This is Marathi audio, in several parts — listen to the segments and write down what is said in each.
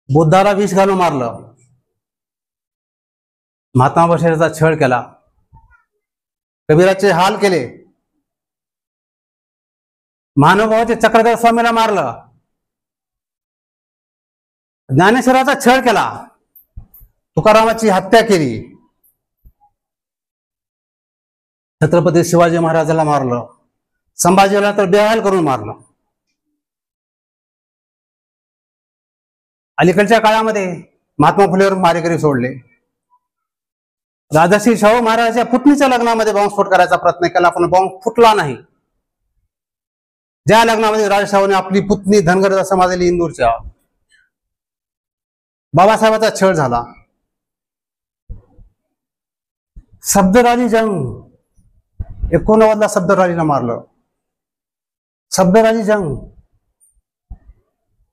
बुद्धाला विष घालून मारलं, महात्मा बशेरचा छळ केला, कबीराचे हाल केले, महानुभावाचे चक्रधर स्वामीला मारलं, ज्ञानेश्वराचा छळ केला, तुकारामाची हत्या केली, छत्रपती शिवाजी महाराजाला मारलं, संभाजीला तर बेहाल करून मारलं. अलीकडच्या काळामध्ये महात्मा फुलेवर मारेकरी सोडले. राजर्षी शाहू महाराजांच्या पुतणीच्या लग्नामध्ये बॉम्बस्फोट करायचा प्रयत्न केला, पण बॉम्ब फुटला नाही. ज्या लग्नामध्ये राजशाहूने आपली पुतणी धनगर समाज दिली इंदूरच्या, बाबासाहेबांचा छळ झाला. सफदर जंग 89 सफदर मारलं. सफदर जंग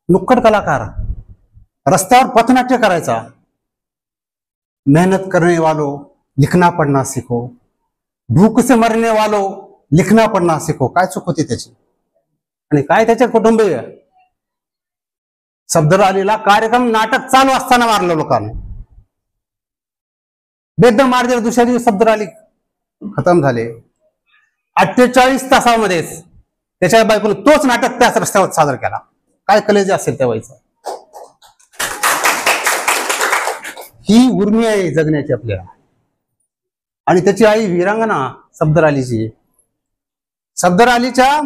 नुक्कड कलाकार, रस्त्यावर पथनाट्य करायचा. मेहनत करने वालों लिखना पढ़ना सीखो, भूख से मरने वालों लिखना पढ़ना सीखो. काय चूक होती त्याची आणि काय त्याचे कुटुंबीय? सफदर अलीला कार्यक्रम नाटक चालू असताना मारलं लोकांनी. बेदम मार दिला. दुसऱ्या दिवशी सफदर अली खतम झाले. 48 तासामध्येच त्याच्या बायकोने तोच नाटक त्याच रस्त्यावर सादर केला. काय कलेजे असेल त्या बाईचं. ही उर्मी आहे जगण्याची आपल्याला. आणि त्याची आई वीरांगना सफदर अलीची. सफदर अलीच्या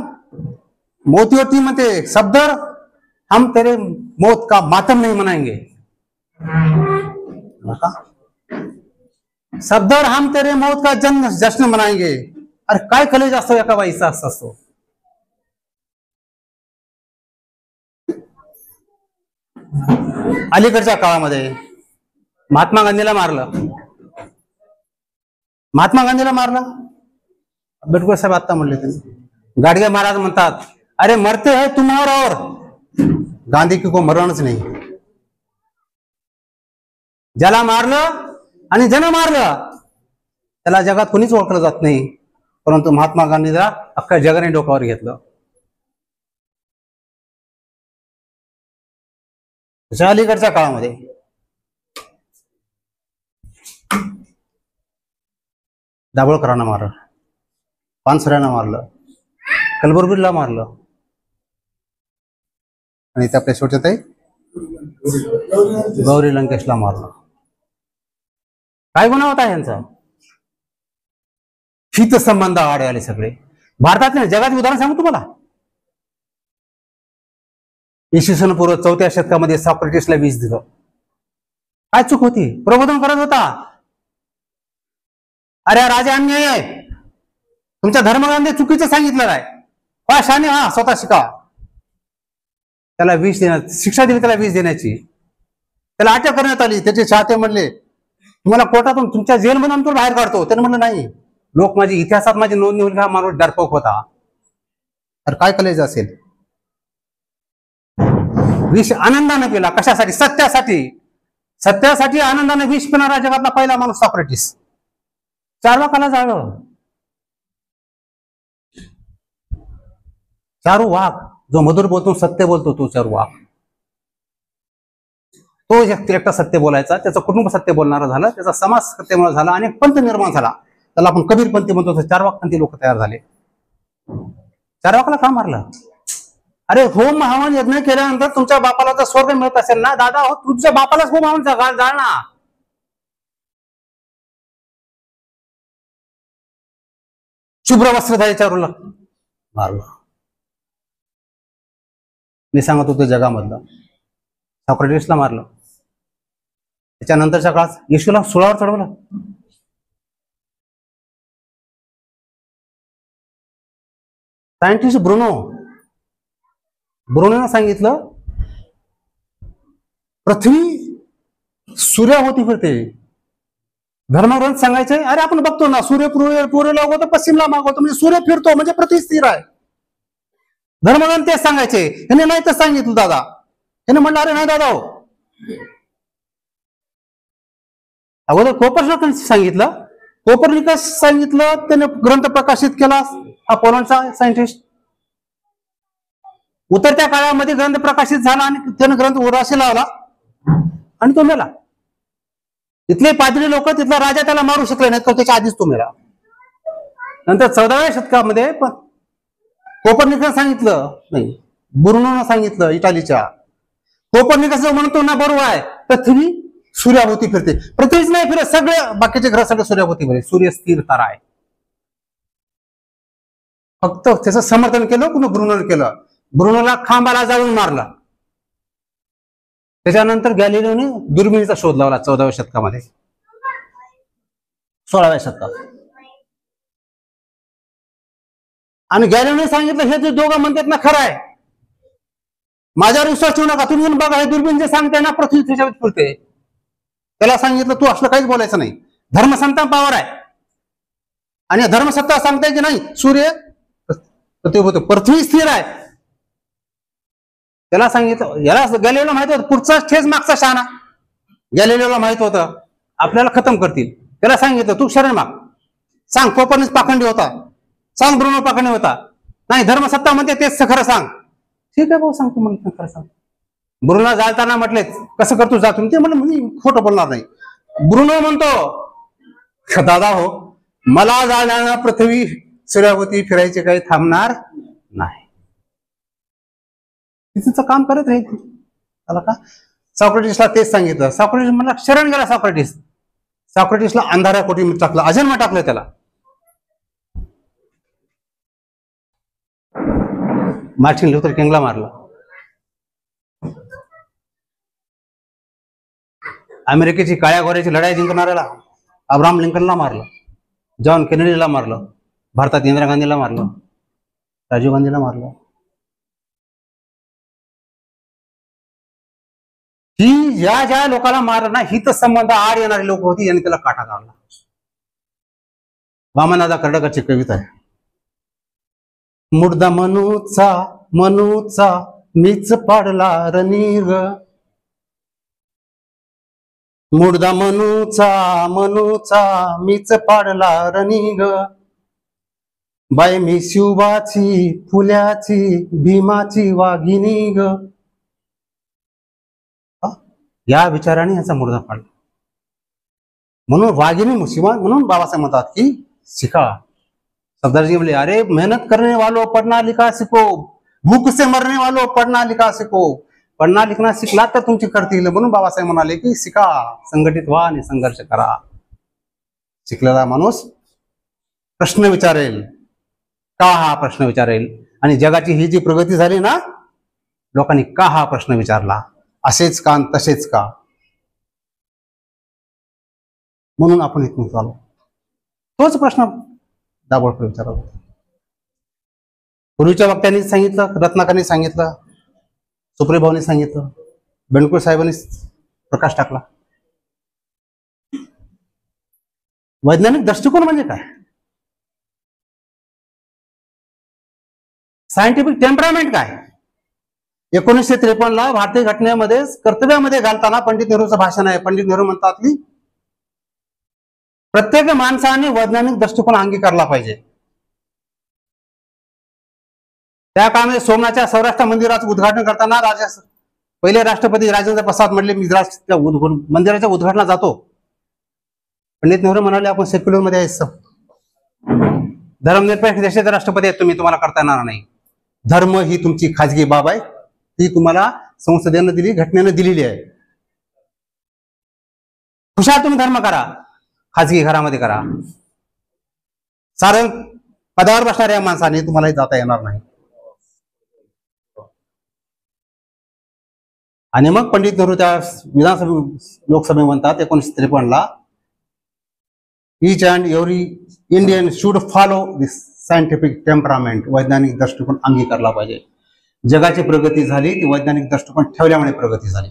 मोतीवरती म्हणते, सफदर हम तेरे मौत का मातम नहीं मनाएंगे. सफदर हम तेरे मौत का जश्न मनाएंगे. अरे काय कलेज असतो एका बाईचा असतो. अलीकडच्या काळामध्ये महात्मा गांधीला मारलं. आंबेडकर साहेब आता म्हणले त्यांनी. गाडगे महाराज म्हणतात, अरे मरते है तुम और गांधी की को मरणच नाही. ज्याला मारलं आणि ज्यानं मारलं त्याला जगात कोणीच ओळखलं जात नाही, परंतु महात्मा गांधीला अख्ख्या जगाने डोक्यावर घेतलं. त्याच्या अलीकडच्या काळामध्ये दाभोळकरांना मारलं, पानसऱ्यांना मारलं, कलबुर्गीला मारलं आणि त्या आपल्या शेवटच्या ताई गौरी लंकेशला मारलं. काय गुन्हा होता यांचा? हितसंबंध आडे आले सगळे. भारतातले जगाचे उदाहरण सांगू तुम्हाला. इसवी सन पूर्व 4थ्या शतकामध्ये सॉक्रेटिसला विष दिलं. काय चूक होती? प्रबोधन करत होता. अरे राजा अन्याय आहे, तुमच्या धर्मग्रंथाने चुकीचं सांगितलं आहे, शाने हा स्वतः शिका. त्याला विष देण्यात शिक्षा दिली, त्याला विष देण्याची. त्याला अटक करण्यात आली. त्याचे चाहते म्हणले, तुम्हाला कोर्टातून तुमच्या जेलमधून आम्ही बाहेर काढतो. त्याने म्हणलं नाही, लोक माझी इतिहासात माझी नोंद होईल. हा माणूस डरपोक होता. तर काय कलेज असेल? विष आनंदाने पिला. कशासाठी? सत्यासाठी आनंदाने विष पिणारा जगातला पहिला माणूस सॉक्रेटिस. चार्वाकाला जाळलं. चारू वाघ जो मधुर बोलतो, सत्य बोलतो, तो चारू वाघ. तो एकटा सत्य बोलायचा. त्याचं कुटुंब सत्य बोलणारा झालं, त्याचा समाज सत्यमुळे झाला आणि पंथ निर्माण झाला. त्याला आपण कबीरपंथी म्हणतो. चारवाकपंथी लोक तयार झाले. चारवाकाला का मारलं? अरे होम हवन यज्ञ केल्यानंतर तुमच्या बापाला जर स्वर्ग मिळत असेल ना दादा, हो तुझ्या बापालाच होम हवन जाळ ना. शुभ्र वस्त्रधारी चारूला मारलं. मी सांगत होतो जगामधलं सॉक्रेटिसला मारलं. त्याच्यानंतरच्या काळात येशूला सुळावर चढवलं. सायंटिस्ट ब्रुनोने सांगितलं, पृथ्वी सूर्याभोवती फिरते. धर्मग्रंथ सांगायचे, अरे आपण बघतो ना, सूर्य पूर्वेला मागवतो, पश्चिमला मागवतो, म्हणजे सूर्य फिरतो म्हणजे पृथ्वी स्थिर आहे. धर्मग्रंथ तेच सांगायचे. त्याने नाही तर सांगितलं दादा. त्याने म्हणलं, अरे नाही दादा, अगोदर कोपर्निकस सांगितलं. त्याने ग्रंथ प्रकाशित केला. हा पोलंडचा सायंटिस्ट. उतरत्या काळामध्ये ग्रंथ प्रकाशित झाला आणि त्याने ग्रंथ उराशी लावला आणि तो मेला. तिथले पादरी लोक, तिथला राजा त्याला मारू शकले नाहीत, तर त्याच्या आधीच तो मेला. नंतर 14व्या शतकामध्ये पण कोपर्निकस सांगितलं, नाही ब्रुनोनं सांगितलं इटालीच्या, कोपर्निकस म्हणतो ना बरोबर आहे, पृथ्वी सूर्याभोवती फिरते. पृथ्वीच नाही फिरत, सगळे बाकीचे ग्रह सगळे सूर्याभोवती फिरते. सूर्य स्थिर तारा आहे. फक्त त्याचं समर्थन केलं कोणी? ब्रुनोनं केलं. ब्रुनोला खांबाला जाळून मारला. त्याच्यानंतर गॅलिलिओने दुर्बिणीचा शोध लावला 14व्या शतकामध्ये, 16व्या शतकात. आणि गॅलिलिओने सांगितलं हे जे दोघं म्हणतात ना खरं आहे, माझ्यावर विश्वास ठेवू नका, तुम्ही बघा हे दुर्बीण जे सांगते ना पृथ्वी त्याच्यावर फिरते. त्याला सांगितलं तू असलं काहीच बोलायचं नाही, धर्मसंता पावर आहे. आणि धर्मसत्ता सांगताय की नाही सूर्य पृथ्वी स्थिर आहे. त्याला सांगितलं, याला गॅलिलिओला माहित होतं पुढचा ठेच मागचा शहाणा. गॅलिलिओला माहित होतं आपल्याला खतम करतील. त्याला सांगितलं तू शरण माग, सांग कोपर्निकस पाखंडी होता, सांग ब्रुनो पाखंडी होता, नाही धर्मसत्ता म्हणते तेच खरं सांग. ठीक आहे भाऊ सांगतो, म्हणून खरं सांग. ब्रुनो जाळताना म्हटले कसं करतो जा तुम्ही, ते म्हणलं खोटं बोलणार नाही. ब्रुनो म्हणतो दादा हो, मला जाळण्यानं पृथ्वी सूर्याभोवती फिरायचे काही थांबणार नाही, तिचं काम करत राहील. त्याला का सॉक्रेटिसला तेच सांगितलं. सॉक्रेटिस म्हणला शरण गेला सॉक्रेटिस. सॉक्रेटिसला अंधाऱ्या कोटी टाकलं, अजन्म टाकलं त्याला. मार्टिन लुथर किंगला मारलं. अमेरिकेची काळ्या गोऱ्याची लढाई जिंकणाऱ्याला अब्राहम लिंकनला मारलं. जॉन केनेडीला मारलं. भारतात इंदिरा गांधीला मारलं. राजीव गांधीला मारलं. ही ज्या ज्या लोकांना मारलं ना, हित संबंध आड येणारी लोक होती, यांनी त्याला काटा काढला. वामनदादा कर्डकरची कविता आहे. मुर्दा मनूचा मनूचा मीच पाडला रणीग, मुर्दा मनूचा मनूचा मीच पाडला रणीग, बाय मी शिवबाची फुल्याची भीमाची वाघिणी ग. या विचाराने याचा मुर्दा पाडला. म्हणून वाघिणी शिवा म्हणून बाबासाहेब म्हणतात की शिका. सरदारजी म्हणले अरे मेहनत करने वालों पढ़ना लिखा सीखो, भूख से मरने वालों पढ़ना लिखा सीखो. पढ़ना लिखना शिकला तर तुमची करतील. म्हणून बाबासाहेब म्हणाले की शिका, संघटित व्हा आणि संघर्ष करा. शिकलेला माणूस प्रश्न विचारेल, का हा प्रश्न विचारेल. आणि जगाची ही जी प्रगती झाली ना, लोकांनी का हा प्रश्न विचारला, असेच का तसेच का, म्हणून आपण इथून चालू. तोच प्रश्न दाभोळकर विचारत होता. पूर्वीच्या वक्त्यांनी सांगितलं, रत्नाकरांनी सांगितलं, सुप्रियभाऊंनी सांगितलं, बेंडकुळ साहेबांनी प्रकाश टाकला. वैज्ञानिक दृष्टिकोन म्हणजे काय, सायंटिफिक टेम्परामेंट काय. 1953 भारतीय घटनेमध्ये कर्तव्यामध्ये घालताना पंडित नेहरूचं भाषण आहे. पंडित नेहरू म्हणतात की प्रत्येक माणसाने वैज्ञानिक दृष्टिकोन अंगीकारला पाहिजे. त्या काळामध्ये सोमनाथच्या सौराष्ट्र मंदिराचं उद्घाटन करताना पहिले राष्ट्रपती राजेंद्र प्रसाद म्हटले मी त्या मंदिराच्या उद्घाटनाला जातो. पंडित नेहरू म्हणाले आपण सेक्युलर मध्ये आहे, धर्मनिरपेक्ष देशाचे राष्ट्रपती आहेत तुम्ही, तुम्हाला करता येणार नाही. धर्म ही तुमची खाजगी बाब आहे, ती तुम्हाला संसदेनं दिली, घटनेनं दिलेली आहे. हुशार तुम्ही धर्म करा, खाजगी घरामध्ये करा. सारं पदावर बसणाऱ्या माणसाने तुम्हाला जाता येणार नाही. आणि मग पंडित नेहरू त्या विधानसभे लोकसभे म्हणतात 1953 each and every Indian should follow this scientific temperament. वैज्ञानिक दृष्टिकोन अंगीकारला पाहिजे. जगाची प्रगती झाली ती वैज्ञानिक दृष्टिकोन ठेवल्यामुळे प्रगती झाली,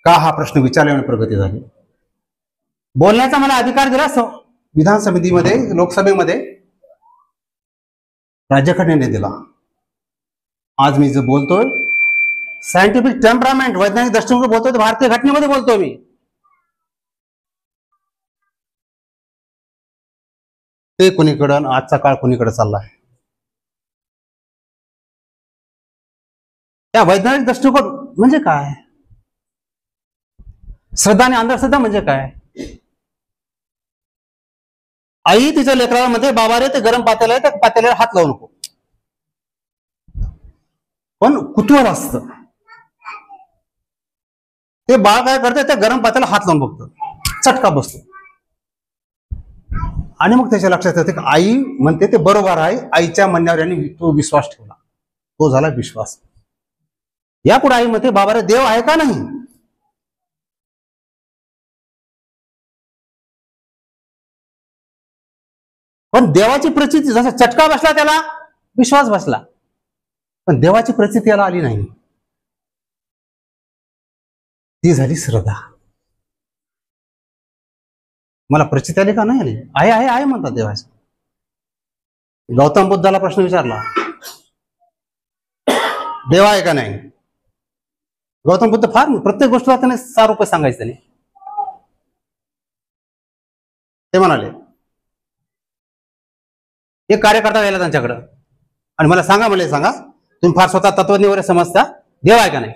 का हा प्रश्न विचारल्यामुळे प्रगती झाली. बोलण्याचा मला अधिकार दिला विधानसभेमध्ये, लोकसभेमध्ये राज्यघटनेने दिला. आज मी जे बोलतोय सायंटिफिक टेम्परामेंट वैज्ञानिक दृष्टिकोन बोलतोय, भारतीय घटनेमध्ये बोलतोय मी. ते कोणीकडं, आजचा काळ कोणीकडे चाललाय. त्या वैज्ञानिक दृष्टिकोन म्हणजे काय, श्रद्धा आणि अंधश्रद्धा म्हणजे काय? आई तिच्या लेकराला म्हणते, बाबा रे ते गरम पातेला आहे, त्या पातेल्याला हात लावू नको. पण कुतूहल असतं, ते बाळ काय करते, त्या गरम पातेला हात लावून बघतं, चटका बसतो. आणि मग त्याच्या लक्षात येते की आई म्हणते ते बरोबर आहे, आईच्या म्हणण्यावर यांनी तो विश्वास ठेवला, तो झाला विश्वास. यापुढे आई म्हणते, बाबा रे देव आहे का नाही? पण देवाची प्रचिती, जसा चटका बसला त्याला विश्वास बसला, पण देवाची प्रचिती याला आली नाही, ती झाली श्रद्धा. मला प्रचिती आली का नाही आली? आहे आहे आहे म्हणतात देवाचं. गौतम बुद्धाला प्रश्न विचारला, देव आहे का नाही? गौतम बुद्ध फार प्रत्येक गोष्टीला त्याने 6 रुपये सांगायचे. त्याने ते म्हणाले, एक कार्यकर्ता गेला त्यांच्याकडं आणि मला सांगा, म्हणले सांगा तुम्ही फार स्वतः तत्वज्ञ वगैरे समजता, देव आहे का नाही?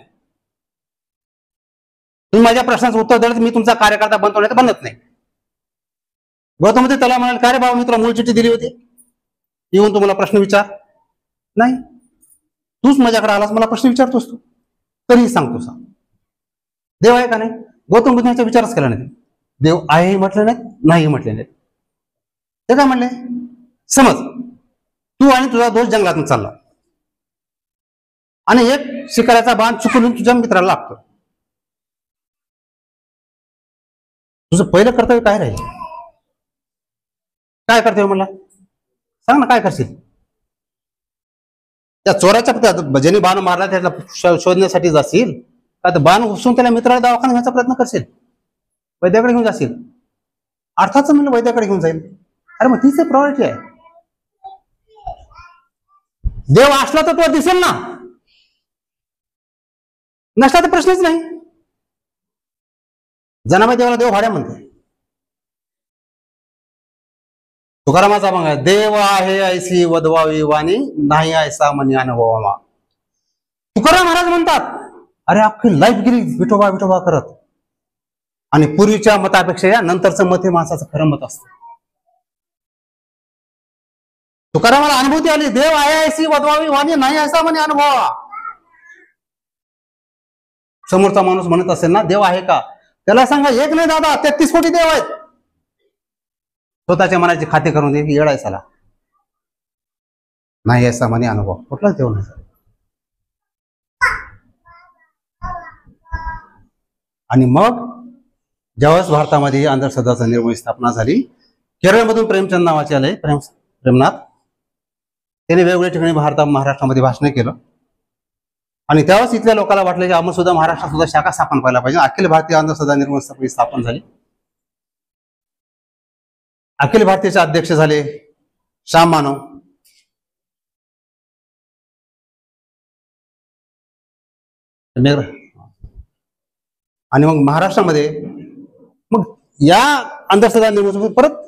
तुम्ही माझ्या प्रश्नाचं उत्तर दिलं तर मी तुमचा कार्यकर्ता बनतो, नाही तर बनत नाही. गौतम बुद्ध त्याला म्हणाले, काय रे बाबा, मी तुला मूळ चिठ्ठी दिली होती, येऊन तुम्हाला प्रश्न विचार. नाही, तूच माझ्याकडे आलास, मला प्रश्न विचारतोस तू, तरीही सांगतो सांग, देव आहे का नाही? गौतम बुद्धांचा विचारच केला नाही. देव आहे म्हटले नाहीत, नाही म्हटले नाहीत. ते काय म्हणले, समज तू आणि तुझा दोस्त जंगलातून चालला आणि एक शिकाऱ्याचा बाण चुकून तुझ्या मित्राला लागतो. तुझं पहिलं कर्तव्य काय राहील? काय कर्तव्य म्हणला, सांग ना, काय करशील? त्या चोराच्या ज्याने बाण मारला त्याला शोधण्यासाठी जाशील का, तर बाण घुसून त्याला मित्राला दवाखाना घ्यायचा प्रयत्न करशील, वैद्याकडे घेऊन जाशील? अर्थाच म्हणलं वैद्याकडे घेऊन जाईल. अरे मग तीच प्रायोरिटी आहे. देव असला तर तो दिसेल ना, नसला तर प्रश्नच नाही. जनाबाई देवाला देव भाड्या म्हणते. तुकारामाचा मग आहे, देव आहे ऐसी वदवावी वाणी, नाही ऐसा मनी अनुभवा. तुकाराम महाराज म्हणतात, अरे अख्खी लाईफ गेली विठोबा विठोबा करत, आणि पूर्वीच्या मतापेक्षा या नंतरचं मत हे माणसाचं खरं मत असतं. तुकारामाला अनुभूती आली, देव आहे ऐसी वदवावी वाणी, नाही ऐसा मनी अनुभवा. समोरचा माणूस म्हणत असेल ना देव आहे का, त्याला सांगा, एक नाही दादा 33 कोटी देव आहेत. स्वतःच्या मनाची खाते करून दे, येड आहे साला, नाही ऐसा मनी अनुभव, कुठलाच देव नाही. आणि मग ज्यावेळेस भारतामध्ये अंधश्रद्धाचा निर्मूळ स्थापना झाली, केरळमधून प्रेमचंद नावाचे आले, प्रेमनाथ, त्याने वेगवेगळ्या ठिकाणी महाराष्ट्रामध्ये भाषण केलं. आणि त्यावेळेस इथल्या लोकांना वाटलं की आपण सुद्धा महाराष्ट्रात सुद्धा शाखा स्थापन व्हायला पाहिजे. अखिल भारतीय अंधश्रद्धा निर्मूलन समिती स्थापन झाली. अखिल भारतीयचे अध्यक्ष झाले श्याम मानव. आणि मग महाराष्ट्रामध्ये मग या अंधश्रद्धा निर्मूलन परत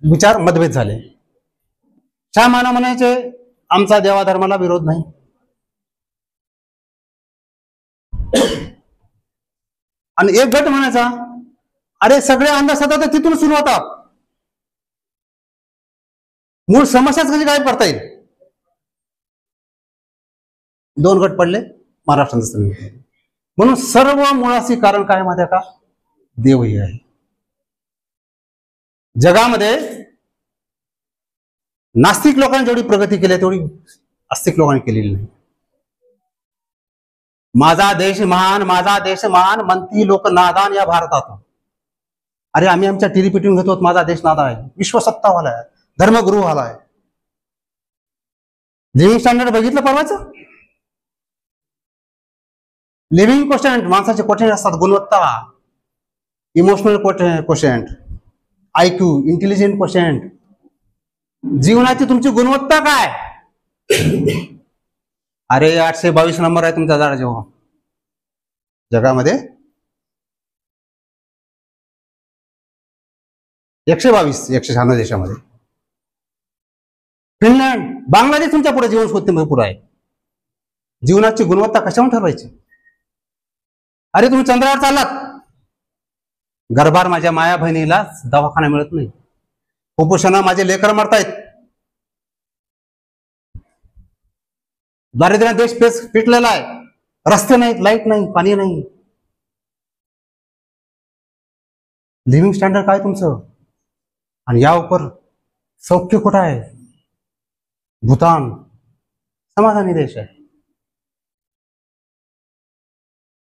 विचार मतभेद झाले. श्याम मानव म्हणायचे, आमचा देवाधर्माला विरोध नाही. आणि एक गट म्हणायचा, अरे सगळे अंधश्रद्धा तर तिथून सुरू होतात, मूळ समस्याच कशी काय करता येईल. 2 गट पडले महाराष्ट्रात. म्हणून सर्व मुळाशी कारण काय माहिती आहे का, देवही आहे. जगामध्ये नास्तिक लोकांनी जेवढी प्रगती केली तेवढी आस्तिक लोकांनी केलेली नाही. माझा देश महान, माझा देश महान म्हणती लोक नादान या भारतात. अरे आम्ही आमच्या टीव्ही पिटून घेतो, माझा देश नादा आहे, विश्वसत्तावाला आहे, धर्मगुरू वाला आहे. लिव्हिंग स्टँडर्ड बघितलं परवाचं, लिव्हिंग क्वोशंट, माणसाचे क्वोशंट असतात, गुणवत्ता, emotional quotient, IQ, intelligent quotient, जीवनाची तुमची गुणवत्ता काय. अरे 822 नंबर आहे तुमचा जरा जेव्हा जगामध्ये 122, 196 देशामध्ये. फिनलंड, बांगलादेश तुमच्या पुढे जीवनशैलीमध्ये पुढे आहे. जीवनाची गुणवत्ता कशावर ठरवायची. अरे तुम्ही चंद्रावर चाललात, गर्भार माझ्या माया बहिणीला दवाखाना मिळत नाही, कुपोषणा माझे लेकर मरतायत, दारिद्र्य देश पिटलेला आहे, रस्ते नाहीत, लाईट नाही, पाणी नाही, लिव्हिंग स्टँडर्ड काय तुमचं? आणि या उपर सौख्य कुठं आहे? भूतान समाधानी देश आहे.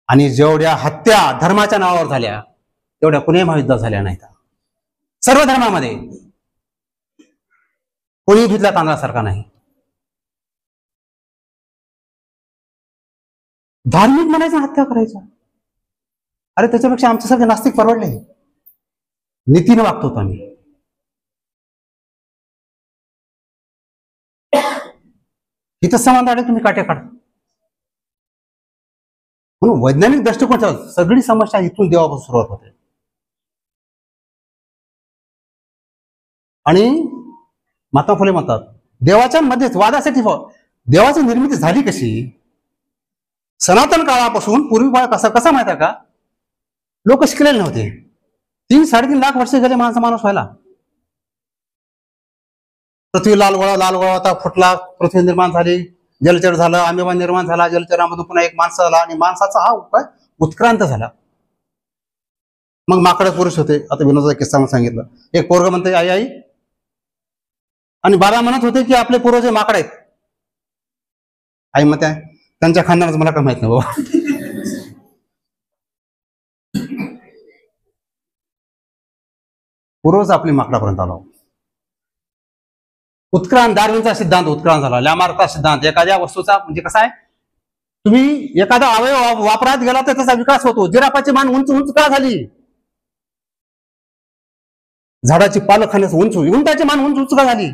आणि जेवढ्या हत्या धर्माच्या नावावर झाल्या तेवढ्या कुणी महायुद्धात झाल्या नाहीत. सर्व धर्मामध्ये कोणी धुतल्या तांदळासारखा नाही. धार्मिक म्हणायचं हत्या करायच्या, अरे त्याच्यापेक्षा आमच्यासारखे नास्तिक परवडले. नीतीने वागतो आम्ही. इथं संबंध आले तुम्ही काट्या काढ. म्हणून वैज्ञानिक दृष्टिकोनाच्या सगळी समस्या इथून देवापासून सुरुवात होते. आणि महात्मा फुले म्हणतात देवाच्या मध्येच वादासाठी देवाची निर्मिती झाली कशी? सनातन काळापासून पूर्वी कसा माहिती आहे का? लोक शिकलेले नव्हते. 3-3.5 लाख वर्ष गेले माणूस व्हायला. पृथ्वी लाल गोळा होता, फुटला, पृथ्वी निर्माण झाली, जलचर झालं, अमेबा निर्माण झाला, जलचरामधून पुन्हा एक माणसं झाला, आणि माणसाचा हा उपाय उत्क्रांत झाला. मग माकडे पुरुष होते. आता विनोदाचा किस्सा सांगितलं. एक पोरग म्हणते आई आई, आणि बाबा म्हणत होते की आपले पूर्वज माकड आहेत. आई म्हणते त्यांच्या खानदानाचं मला काय माहित नाही बाबा. पूर्वज आपली माकडापर्यंत आलो. उत्क्रांत, डार्विनचा सिद्धांत उत्क्रांत झाला. लॅमार्कचा सिद्धांत, एखाद्या वस्तूचा म्हणजे कसा आहे, तुम्ही एखादा अवयव वापरात गेला तर त्याचा विकास होतो. जिराफाची मान उंच उंच का झाली? झाडाची पालं खाण्यास उंटाची मान उंच उंच का झाली?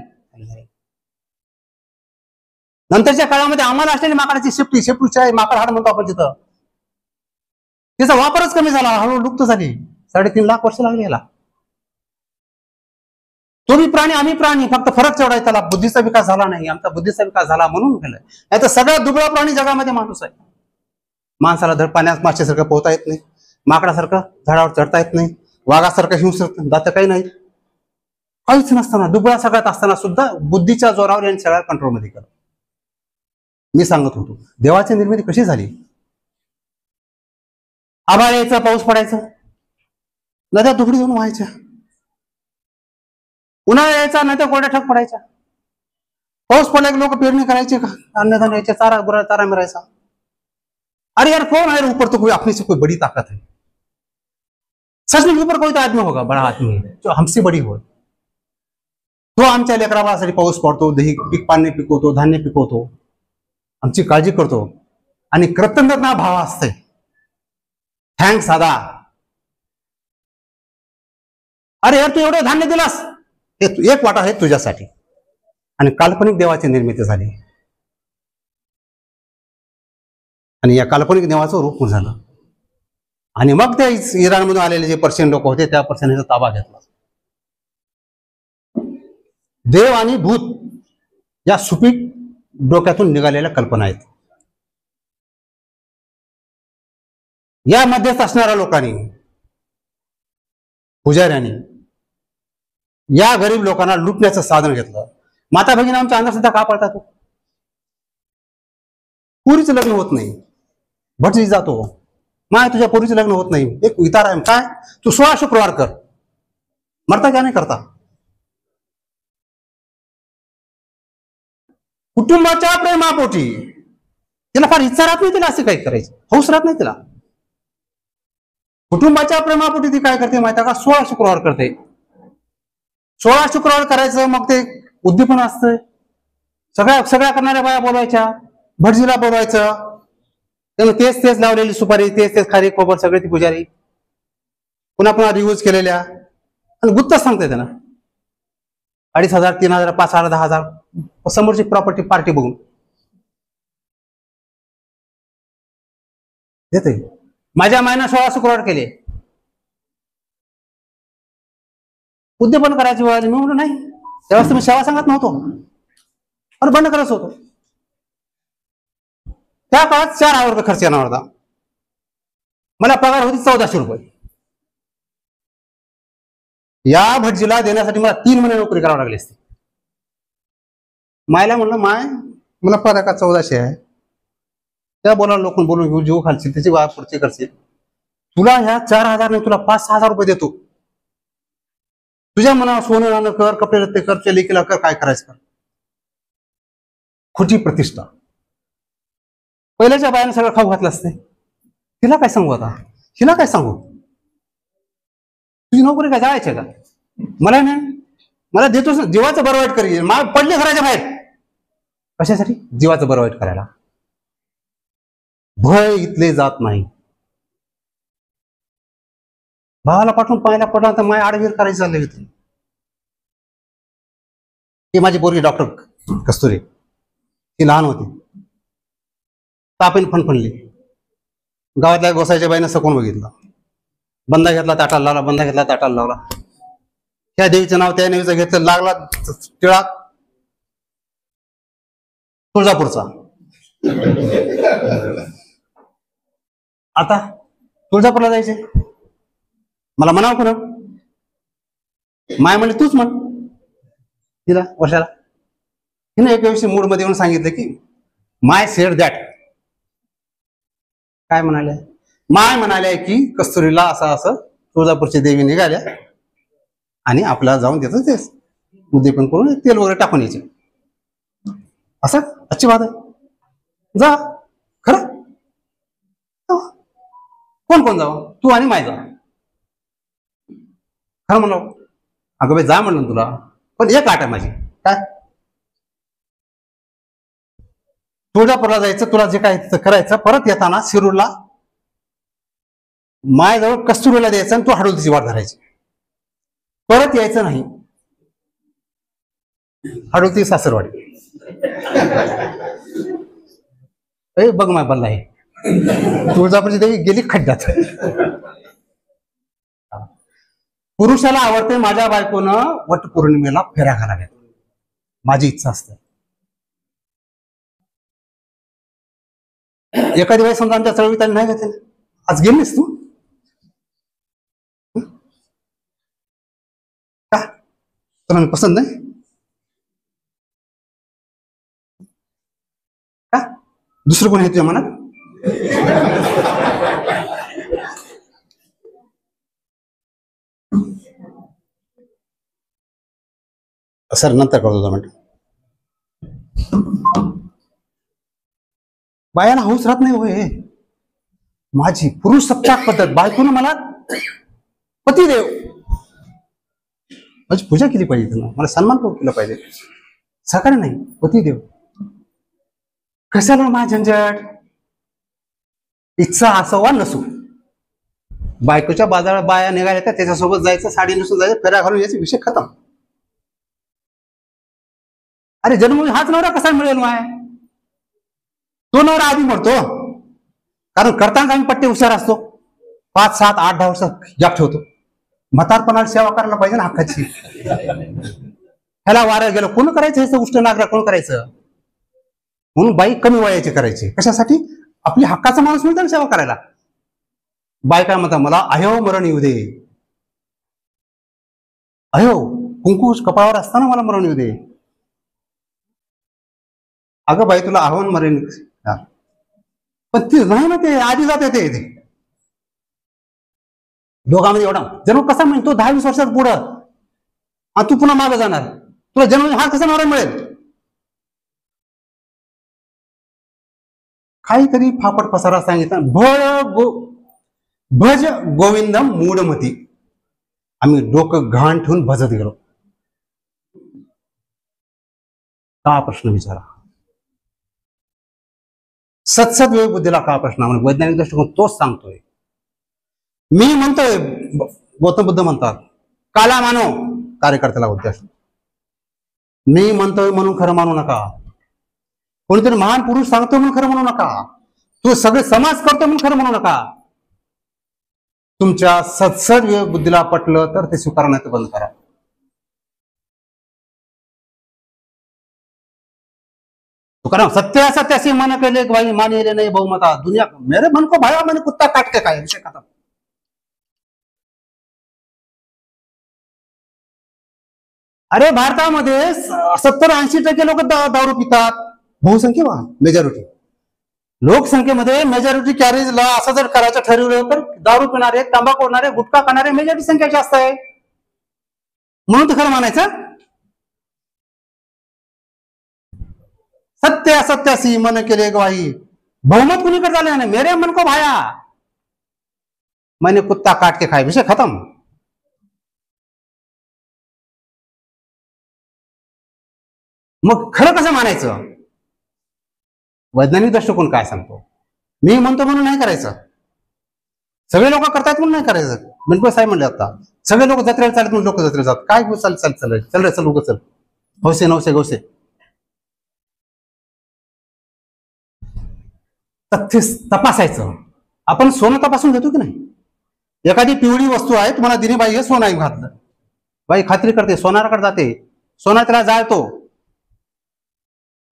नंतरच्या काळामध्ये आम्हाला असलेली माकडाची शेपटी माकड हाड म्हणतो आपण तिथं, त्याचा वापरच कमी झाला, हळूहळू लुप्त झाली. 3.5 लाख वर्ष लागली याला. तो मी प्राणी, आम्ही प्राणी, फक्त फरक तेवढा आहे त्याला बुद्धीचा विकास झाला नाही. आमचा बुद्धीचा विकास झाला म्हणून केलाय. नाही तर सगळ्यात दुबळा प्राणी जगामध्ये माणूस आहे. माणसाला धड पाण्यात माशासारखं पोहता येत नाही, माकडासारखं झाडावर चढता येत नाही, वाघासारखं हिंसक दात काही नाही, काहीच नसताना, दुबळा सगळ्यात असताना सुद्धा बुद्धीच्या जोरावर यांनी सगळ्या कंट्रोलमध्ये केलं. मी सांगत होतो देवाची निर्मिती कशी झाली. आभाळ यायचा, पाऊस पडायचा, नद्या दुगडी होऊन व्हायच्या, उन्हाळा यायचा नाही तर कोरड्या ठक पडायच्या, पाऊस पडला की लोक पेरणी करायचे, का अन्नदान यायचे, चारा मिळायचा. अरे यार कौन है ऊपर, तो कोई अपने से कोई बड़ी ताकत है, सच में ऊपर कोई तो आदमी होगा, बड़ा आदमी है जो हमसे बड़ी हो. तो आमच्या लेकराबाळासाठी पाऊस पडतो, दही पीक पाणी पिकवतो, धान्य पिकवतो, आमची काळजी करतो, आणि कृतज्ञता भाव असते. थँक्स दादा. अरे यार तू एवढं धान्य दिलास, हे एक वाटा आहे तुझ्यासाठी. आणि काल्पनिक देवाची निर्मिती झाली, आणि या काल्पनिक देवाचं रूप झालं. आणि मग त्या इराणमधून आलेले जे पर्शियन लोक होते त्या पर्शियनचा ताबा घेतला. देव आणि भूत या सुपीक डोक्यातून निघालेल्या कल्पना आहेत. या मध्येच असणाऱ्या लोकांनी, पुजाऱ्यांनी या गरीब लोकांना लुटण्याचं साधन घेतलं. माता भगिनी आमच्या अंगात सुद्धा का पडतात? पुरीचं लग्न होत नाही, भटजी जातो, माय तुझ्या पोरीचं लग्न होत नाही, एक विचार आहे काय, तू 16 शुक्रवार कर. मरता क्या नाही करता. कुटुंबाच्या प्रेमापोटी तिला फार इच्छा राहत नाही, तिला असं काही करायचं हौस राहत नाही तिला. कुटुंबाच्या प्रेमापोटी ती काय करते माहिती का, 16 शुक्रवार करते. 16 शुक्रवार करायचं, मग ते उद्दीपन असतं. सगळ्या करणाऱ्या बाया बोलवायच्या, भटजीला बोलवायचं, तेच लावलेली सुपारी, तेच खारी खोबर सगळे ती पुजारी पुन्हा रियूज केलेल्या, आणि गुत्त सांगते त्यांना 2,500, 3,000, 5,000, 10,000 समोरची प्रॉपर्टी पार्टी बघून देते. माझ्या मायना 16 शुक्रवार केले, उद्दीपन करायची वेळ. मी म्हणून नाही, त्यावेळेस तुम्ही सेवा सांगत नव्हतो, आणि बंद करत होतो. त्या काळात 4 रुपये खर्च येणार होता. मला पगार होती 1400 रुपये. या भटजीला देण्यासाठी मला 3 महिने नोकरी करावी लागली असती. मायला म्हणलं, माय मला पगार 1400 आहे, त्या बोला लोक बोलून घेऊ, जीव खालशील, त्याची वाद पुढची करशील, तुला ह्या 4000 नाही तुला 5-6 हजार रुपये देतो, तुझ्या मनावर सोनं नाणं कर, कपडे लत्ते कर, लेकीला कर, काय करायचं कर. खोटी प्रतिष्ठा. पहिल्याच्या बायाने सगळं खाऊ घातलं असते, तिला काय सांगू आता, हिला काय सांगू, तुझी नोकरी काय जायची का, मला नाही, मला देतोस, जीवाचं बरं वाईट करी, मला पडले घराच्या बाहेर, कशासाठी, जीवाचं बरं वाईट करायला. भय इथले जात नाही. भावाला पाठवून पाहायला पडला तर माय आडवीर करायची चालली होती. ही माझी पोरगी डॉक्टर कस्तुरी, ती लहान होती, तापेन फणफणली, गावातल्या गोसाईच्या बाईनं सकून बघितलं, बंदा घेतला ताटाला लावला, बंदा घेतला ताटाला लावला, त्या देवीचं नाव त्या देवीचं घेतलं, लागला टिळा तुळजापूरचा. आता तुळजापूरला जायचे, मला म्हणावं कोण, माय म्हणले तूच म्हण तिला वर्षाला. हिनं एका दिवशी मूड मध्ये येऊन सांगितलं की माय सेड दॅट. काय म्हणाले, माय म्हणाले की कस्तुरीला असं असं तुळजापूरची देवी निघाल्या आणि आपल्याला जाऊन देतं तेच उद्दीपन करून तेल वगैरे टाकून यायचे. असं अच्छी बात आहे, जा. खरं, कोण कोण जावं, तू आणि माय जा. खरं म्हणलं, अगं बाई जा म्हणलं तुला, पण एक आठ आहे माझी. काय, तुळजापूरला जायचं, तुला जे काय करायचं, परत येताना शिरूरला मायजवळ कस्तुरीला द्यायचं आणि तू हडोतीची वाट धरायची, परत यायचं नाही. हडोती सासरवाडी. ए बघ माय बल्ला आहे, तुळजापूरची देवी गेली खड्ड्यात. पुरुषाला आवडते माझ्या बायकोनं वटपौर्णिमेला फेऱ्या घालाव्यात, माझी इच्छा असते. एखादी वेळेस समजा आमच्या चळवळीत नाही घेतले, आज गेलीस तू का, तुला पसंत नाही का, दुसरं कोण आहे तुझ्या मनात. सर नंतर करतो 2 मिनिट. बायाला हौस राहत नाही होय, माझी पुरुष सप्ताक पद्धत, बायकोनं मला पतिदेव, माझी पूजा केली पाहिजे, त्यांना मला सन्मान केला पाहिजे, सकाळी नाही पतिदेव. कशाला माझ्या झंझट, इच्छा असो वा नसो, बायकोच्या बाजारात बाया निघाल्या तर त्याच्यासोबत जायचं, साडी नेसून जायचं, फेऱ्या घालून यायचे, विषय खतम. अरे जन्म हाच नवरा कसा मिळेल माय, तो नवरा आधी म्हणतो, कारण करताना आम्ही पट्टे हुशार असतो, 5, 7, 8, 10 वर्ष गॅप ठेवतो, म्हातारपणाला सेवा करायला पाहिजे ना हक्काची. ह्याला वाऱ्या गेलं कोण करायचं, ह्याचं उष्ट नागरा कोण करायचं, म्हणून बाई कमी वयाची करायची, कशासाठी, आपली हक्काचा माणूस मिळतो ना सेवा करायला. बायका म्हणता मला अयो मरण येऊ दे, अयो कुंकू कपाळावर असताना मला मरण येऊ दे. अगं बाई तुला आव्हान मरेन, पण ती नाही ना, ते आधी जाते ते दोघांमध्ये एवढा जन्म कसा म्हणतो 10-20 वर्षात पुढं, आणि तू पुन्हा मागे जाणार, तुला जन्म हा कसा नवरा मिळेल. काहीतरी फापट पसारा सांगितलं, भज गोविंदम मूढमती, आम्ही डोकं घाण ठेवून भजत गेलो. का प्रश्न विचारा, सत्सद विवेक बुद्धीला का प्रश्न, म्हणजे वैज्ञानिक दृष्टिकोन तोच सांगतोय. मी म्हणतोय, गौतम बुद्ध म्हणतात काला मानो, कार्यकर्त्याला उद्देश. मी म्हणतोय म्हणून खरं मानू नका, कोणीतरी महान पुरुष सांगतो म्हणून खरं म्हणू नका, तू सगळे समाज करतो म्हणून खरं म्हणू नका. तुमच्या सत्सद विवेक बुद्धीला पटलं तर ते स्वीकारण्याचं बंद करा. तुकाराम सत्य असत्यासी मन केले भाई मानिले नाही बहुमता, दुनिया मेरे मन को भाया मैंने कुत्ता काट के खाया, विषय खत्म. अरे भारतामध्ये 70-80% लोक दारू पितात. बहुसंख्य मेजॉरिटी लोकसंख्येमध्ये मेजॉरिटी कॅरेजला असं जर करायचं ठरवलं तर दारू पिणारे, तंबाखू खाणारे, गुटखा खाणारे मेजॉरिटी संख्या जास्त आहे. म्हणून तर खरं मानायचं. सत्य असत्यासी मन केले गवाही. बहुमत कुणीकडे झाले नाही. मेरे मन को भाया मैंने कुत्ता काट के खाया. विषय खतम. मग खरं कसं मानायचं? वैज्ञानिक दृष्टिकोन काय सांगतो? मी म्हणतो म्हणून नाही करायचं. सगळे लोक करतात म्हणून नाही करायचं. बिलकुल साहेब म्हणले आता सगळे लोक जत्रेला चालत म्हणून लोक जत्रेला जातात. काय चाल चाल चाल चल रे चल उगं चल हौसे नवसे गौसे. तथ्य तपासायचं. आपण सोनं तपासून घेतो की नाही? एखादी पिवळी वस्तू आहे, तुम्हाला दिनी बाई हे सोनं आहे घातलं, बाई खात्री करते, सोनाराकडे जाते, सोना त्याला जाळतो.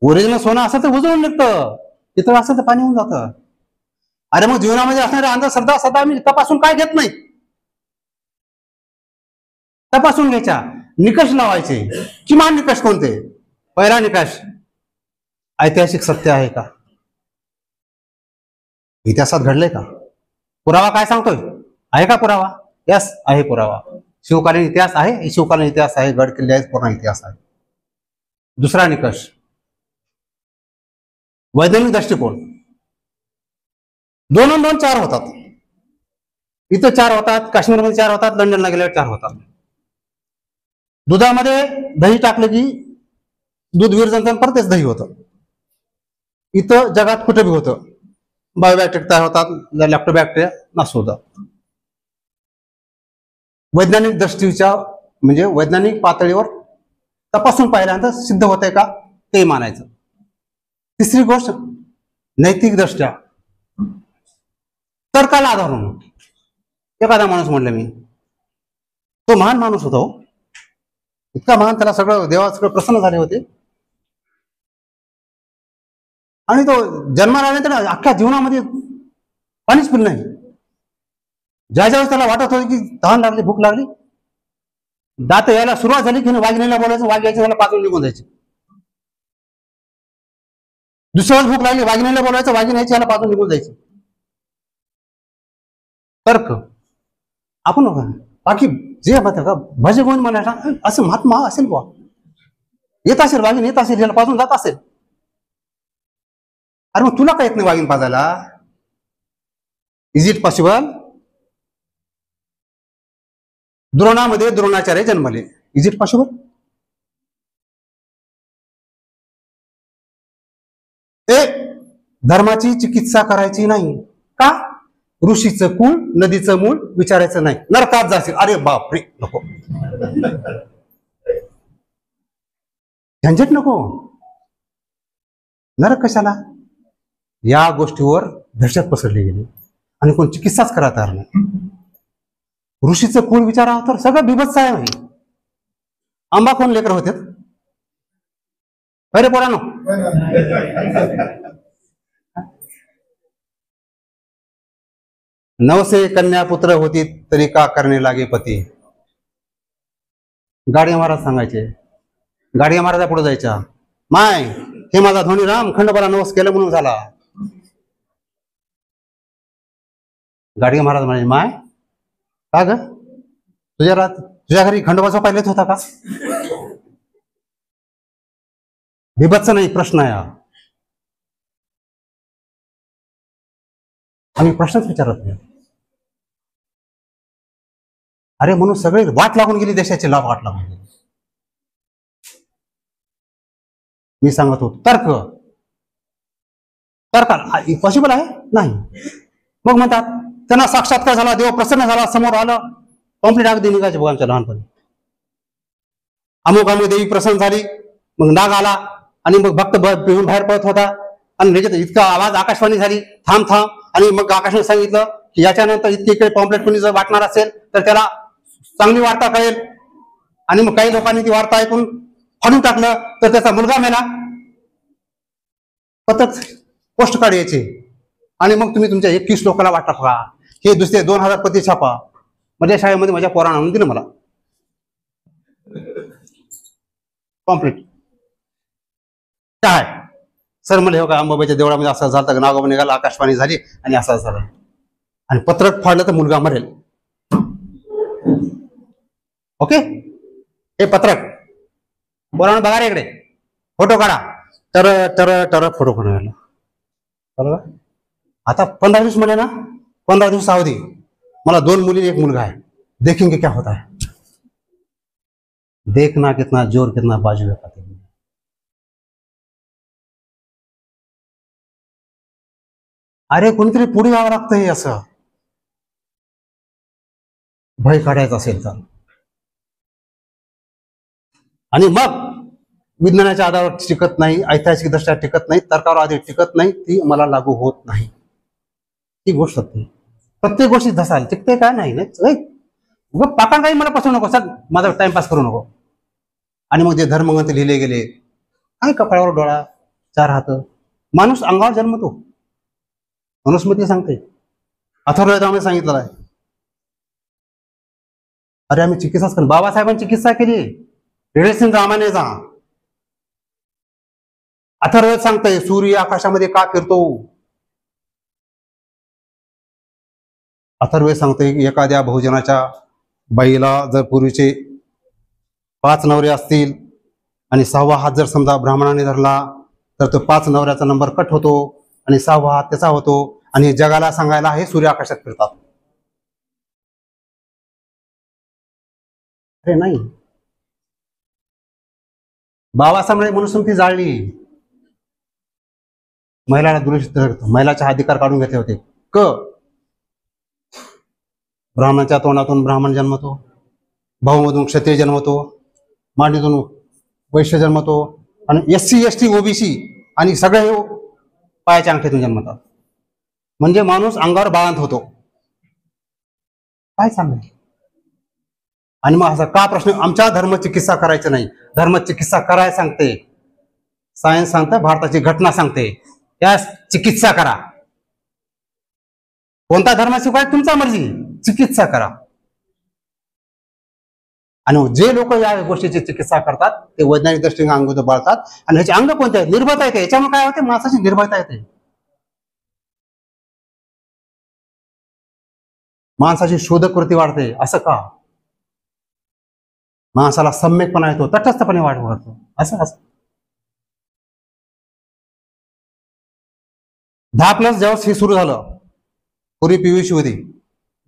ओरिजिनल सोनं असं तर उजळून निघतं, तिथं असं तर पाणी होऊन जातं. अरे मग जीवनामध्ये असणारे अंधश्रद्धा सध्या मी तपासून काय घेत नाही. तपासून घ्यायच्या, निकष लावायचे. किमान निकष कोणते? पहिला निकष ऐतिहासिक सत्य आहे का? इतिहासात घडलंय का? पुरावा काय सांगतोय? आहे का पुरावा? यस आहे पुरावा. शिवकालीन इतिहास आहे, शिवकालीन इतिहास आहे, गड किल्ले आहेत, पूर्ण इतिहास आहे. दुसरा निकष वैज्ञानिक दृष्टिकोन. 2 आणि 2 4 होतात. इथं 4 होतात, काश्मीरमध्ये 4 होतात, लंडनला गेल्यावर 4 होतात. दुधामध्ये दही टाकलं की दूध विरजन परतेच दही होतं. इथं जगात कुठे बी होतं. बायोबॅक्टेरिया तयार होतात, लॅक्टोबॅक्टेरिया नाश होतात. वैज्ञानिक दृष्टीच्या म्हणजे वैज्ञानिक पातळीवर तपासून पाहिल्यानंतर सिद्ध होतंय का ते मानायचं. तिसरी गोष्ट नैतिक दृष्ट्या तर्काला आधारून. एखादा माणूस म्हणलं मी, तो महान माणूस होता, इतका महान, त्याला सगळं देवा सगळं प्रसन्न झाले होते, आणि तो जन्माला आल्यानंतर अख्ख्या जीवनामध्ये पाणीच पिलं नाही. ज्या ज्यावेळेस त्याला वाटत होतं की तहान लागली, भूक लागली, दात यायला सुरुवात झाली की वाघिणीला बोलायचं, वाघ यायचं, त्याला पाजून निघून जायचे. दुसऱ्या वेळेस भूक लागली, वाघिणीला बोलायचं, वाघिणी यायची, याला पाजून निघून जायचे. तर्क आपण बाकी जे भजे गोविंद म्हणायला असं महात्मा असेल बुवा, येत असेल वाघीण, येत असेल, याला पाजून जात असेल. अरे मग तुला काय येत नाही वाघीण पाजायला? Is it possible? द्रोणामध्ये द्रोणाचार्य जन्मले. Is it possible? धर्माची चिकित्सा करायची नाही का? ऋषीचं कुळ, नदीचं मूळ विचारायचं नाही, नरकात जाशील. अरे बापरे, नको, झंझट नको. नरक कशाला? या गोष्टीवर दहशत पसरली गेली आणि कोण चिकित्साच करा तयार नाही. ऋषीचं कुळ विचारावं तर सगळं बिभत्स आहे. म्हणजे आंबा कोण लेकर होते? अरे पोरानो, नवसे कन्या पुत्र होती तरी का करणे लागे पती. गाडगे महाराज सांगायचे. गाडगे महाराजा पुढे जायच्या, माय हे माझा धोनीराम खंडोबाला नवस केलं म्हणून झाला. गाडगे महाराज म्हणाले, माय का ग, तुझ्या घरी खंडोबाचा पाहिलेच होता का? बिभत्स नाही, प्रश्न आहे. आम्ही प्रश्नच विचारत नाही. अरे म्हणून सगळे वाट लागून गेली, देशाची वाट लागून गेली. मी सांगत होतो तर्क पॉसिबल आहे नाही. मग म्हणतात त्यांना साक्षात्कार झाला, देव प्रसन्न झाला, समोर आलं, कॉम्प्लीट अगदी निघायचे बघा आमच्या लहानपणी. अमुक अमुक देवी प्रसन्न झाली, मग नाग आला आणि मग भक्त बाहेर पडत होता आणि इतका आवाज आकाशवाणी झाली, थांब थांब. आणि मग आकाशवाणी सांगितलं की याच्यानंतर इतके इकडे पॉम्प्लेट कोणी जर वाटणार असेल तर त्याला चांगली वार्ता कळेल. आणि मग काही लोकांनी ती वार्ता ऐकून फाडून टाकलं तर त्याचा मुलगा मेला. पत्रक पोस्ट कार्ड यायचे आणि मग तुम्ही तुमच्या 21 लोकांना वाटा बघा. हे दुसरे 2000 पती छापा. माझ्या शाळेमध्ये माझ्या पोरानं आणून दिलं मला. कॉम्प्लीट. काय सर मला हे का अंबाबाईच्या देवळामध्ये असं झालं, नागोबा निघाला, आकाशवाणी झाली आणि असं झालं, आणि पत्रक फाडलं तर मुलगा मरेल. ओके, हे पत्रक बोला बघा रे इकडे, फोटो काढा. टर टर टर फोटो काढायला बरोबर. आता 15 दिवस म्हणे ना, 15 दिवस अवधी, मला 2 मुली 1 मुलगा आहे. देखेंगे क्या होता है. देखना कितना जोर कितना बाजू है पाते. अरे कोणीतरी पुढे यावं लागतं हे असं भय काढायचं असेल तर. आणि मग विज्ञानाच्या आधारावर टिकत नाही, ऐतिहासिक दृष्ट्या टिकत नाही, तर्कावर आधी टिकत नाही, ती मला लागू होत नाही. ती गोष्ट होती. प्रत्येक गोष्टी धसाल टिकते काय नाही. पाकाण काही मला पसरू नको, सर माझा टाइमपास करू नको. आणि मग जे धर्मग्रंथ लिहिले गेले, काय कपाळावर डोळा 4 हात, माणूस अंगावर जन्मतो. मनुस्मृती सांगते, अथर्ववेदामध्ये सांगितलेलं आहे. अरे आम्ही चिकित्साच करू, बाबासाहेबांनी चिकित्सा केली, रेडिएशन रामानेचा. अथर्ववेद सांगतंय सूर्य आकाशामध्ये का फिरतो. अथर्ववेद सांगतंय एखाद्या बहुजनाच्या बाईला जर पूर्वीचे 5 नवरे असतील आणि 6वा हात जर समजा ब्राह्मणाने धरला तर तो 5 नवऱ्याचा नंबर कट होतो आणि 6वा हात त्याचा होतो, आणि जगाला सांगायला हे सूर्य आकाशात फिरतात. अरे नाही, बाबासाहेबांमुळे मनुस्मृती जाळली, महिलाला दुरुस्त, महिलाचे अधिकार काढून घेतले होते. ब्राह्मणाच्या तोंडातून ब्राह्मण जन्मतो, भाऊमधून क्षत्रिय जन्मतो, मांडीतून वैश्य जन्मतो, आणि SC ST OBC आणि सगळे पायाच्या अंगठीतून जन्मतात. म्हणजे माणूस अंगावर बाळंत होतो. काय सांगेल. आणि मग असा का प्रश्न, आमच्या धर्म चिकित्सा करायचं नाही. धर्म चिकित्सा करायला सांगते, सायन्स सांगतं, भारताची घटना सांगते, या चिकित्सा करा. कोणता धर्म शिकवाय तुमचा मर्जी, चिकित्सा करा. आणि जे लोक या गोष्टीची चिकित्सा करतात ते वैज्ञानिक दृष्टीने अंग बाळतात. आणि ह्याचे अंग कोणते आहेत, निर्भयता येते. याच्यामुळे काय होते, माणसाची निर्भयता येते, माणसाची शोधकृती वाढते. असं का, माणसाला सम्यकपणा येतो, तटस्थपणे वाढतो. असं 10+ जेव्हा हे सुरू झालं, पूर्वी PUC होती,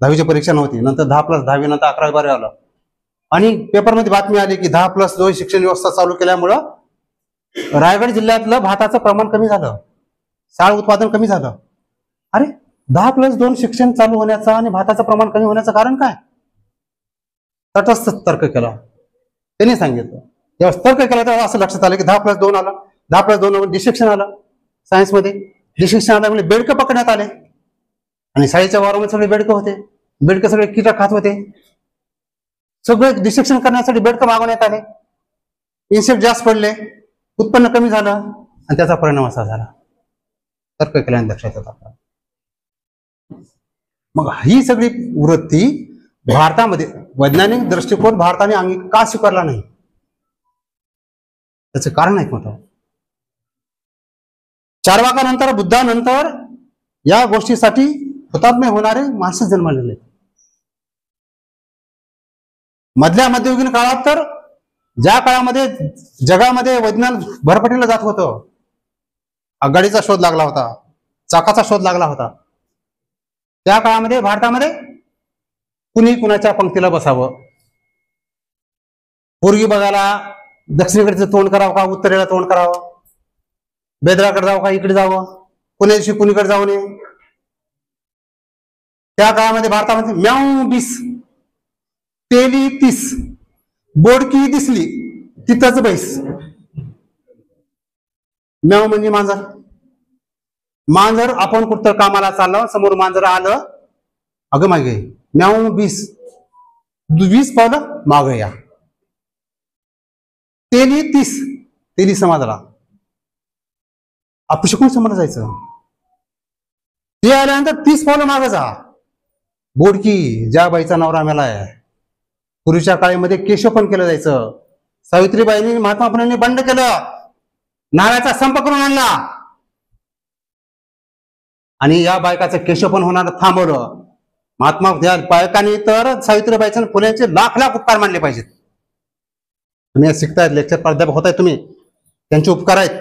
10वीची परीक्षा नव्हती, नंतर 10+ 10वी नंतर 11वी 12वी आलं, आणि पेपरमध्ये बातमी आली की 10+2 शिक्षण व्यवस्था चालू केल्यामुळं रायगड जिल्ह्यातलं भाताचं प्रमाण कमी झालं, शाळ उत्पादन कमी झालं. अरे 10+2 शिक्षण चालू होण्याचं आणि भाताचं प्रमाण कमी होण्याचं कारण काय. तटस्थ तर्क केला त्यांनी सांगितलं. जेव्हा तर्क केला तेव्हा असं लक्षात आलं की 10+2 आलं, 10+2 डिसेक्शन आलं. सायन्समध्ये डिसेक्शन आल्यामुळे बेडकं पकडण्यात आले, आणि शाळेच्या वारामध्ये सगळे बेडकं होते, बेडकं सगळे कीटक खात होते. सगळे डिसेक्शन करण्यासाठी बेडकं मागवण्यात आले, इन्सेक्ट जास्त पडले, उत्पन्न कमी झालं, आणि त्याचा परिणाम असा झाला. तर्क केल्याने लक्षात येतात. मग ही सगळी वृत्ती भारतामध्ये वैज्ञानिक दृष्टिकोन भारताने अंगी का स्वीकारला नाही, त्याचे कारण आहे मोठं. चार्वाकानंतर, बुद्धानंतर या गोष्टीसाठी हुतात्मे होणारे माणसं जन्मलेले. मधल्या मध्ययुगीन काळात तर ज्या काळामध्ये जगामध्ये वैज्ञान भरपटीला जात होतं, आघाडीचा शोध लागला होता, चाकाचा शोध लागला होता, त्या काळामध्ये भारतामध्ये कुणी कुणाच्या पंक्तीला बसावं, पोरगी बघायला दक्षिणेकडचं तोंड करावं का उत्तरेला तोंड करावं, बेदराकडे जावं का इकडे जावं, कुण्या दिवशी कुणीकडे जाऊ नये. त्या काळामध्ये भारतामध्ये म्याऊ 20 तेली 30, बोडकी दिसली तिथंच बैस. म्याऊ म्हणजे मांजर. मांजर आपण कुठं कामाला चाललं, समोर मांजर आलं, अगं मागे म्याऊ 20 पावलं मागे या. तेली 30, तेली समाजाला आपण शिकून समोर जायचं. ते आल्यानंतर 30 पावलं मागे जा. बोडकी, ज्या बाईचा नवरा मेला आहे, पूर्वीच्या काळामध्ये केशव पण केलं जायचं, सावित्रीबाईंनी महात्मा फुलेंनी बंड केलं, नाव्याचा संप करून आणला आणि या बायकाचं केशवपण होणार थांबवलं. महात्मा बायकांनी तर सावित्रीबाईंचे आणि फुलेंचे लाख लाख उपकार मानले पाहिजेत. तुम्ही शिकतायत, लेक्चर प्राध्यापक होताय तुम्ही, त्यांचे उपकार आहेत.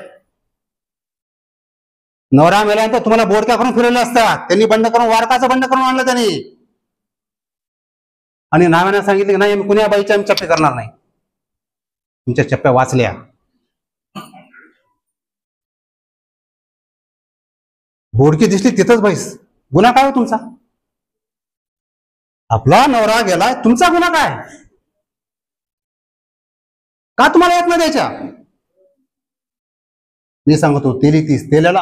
नवरा मेल्यानंतर तुम्हाला बोडक्या करून फिरवले असतात, त्यांनी बंड करून वारकाचं बंड करून आणलं त्यांनी. आणि नाव्याने सांगितले की नाही, मी कुण्या बाईच्या आम्ही चप्पे करणार नाही. तुमच्या चप्प्या वाचल्या. बोडकी दिसली तिथंच बैस. गुन्हा काय हो तुमचा? आपला नवरा गेलाय, तुमचा गुन्हा काय? का तुम्हाला यात न द्यायच्या? मी सांगतो, तेल्याला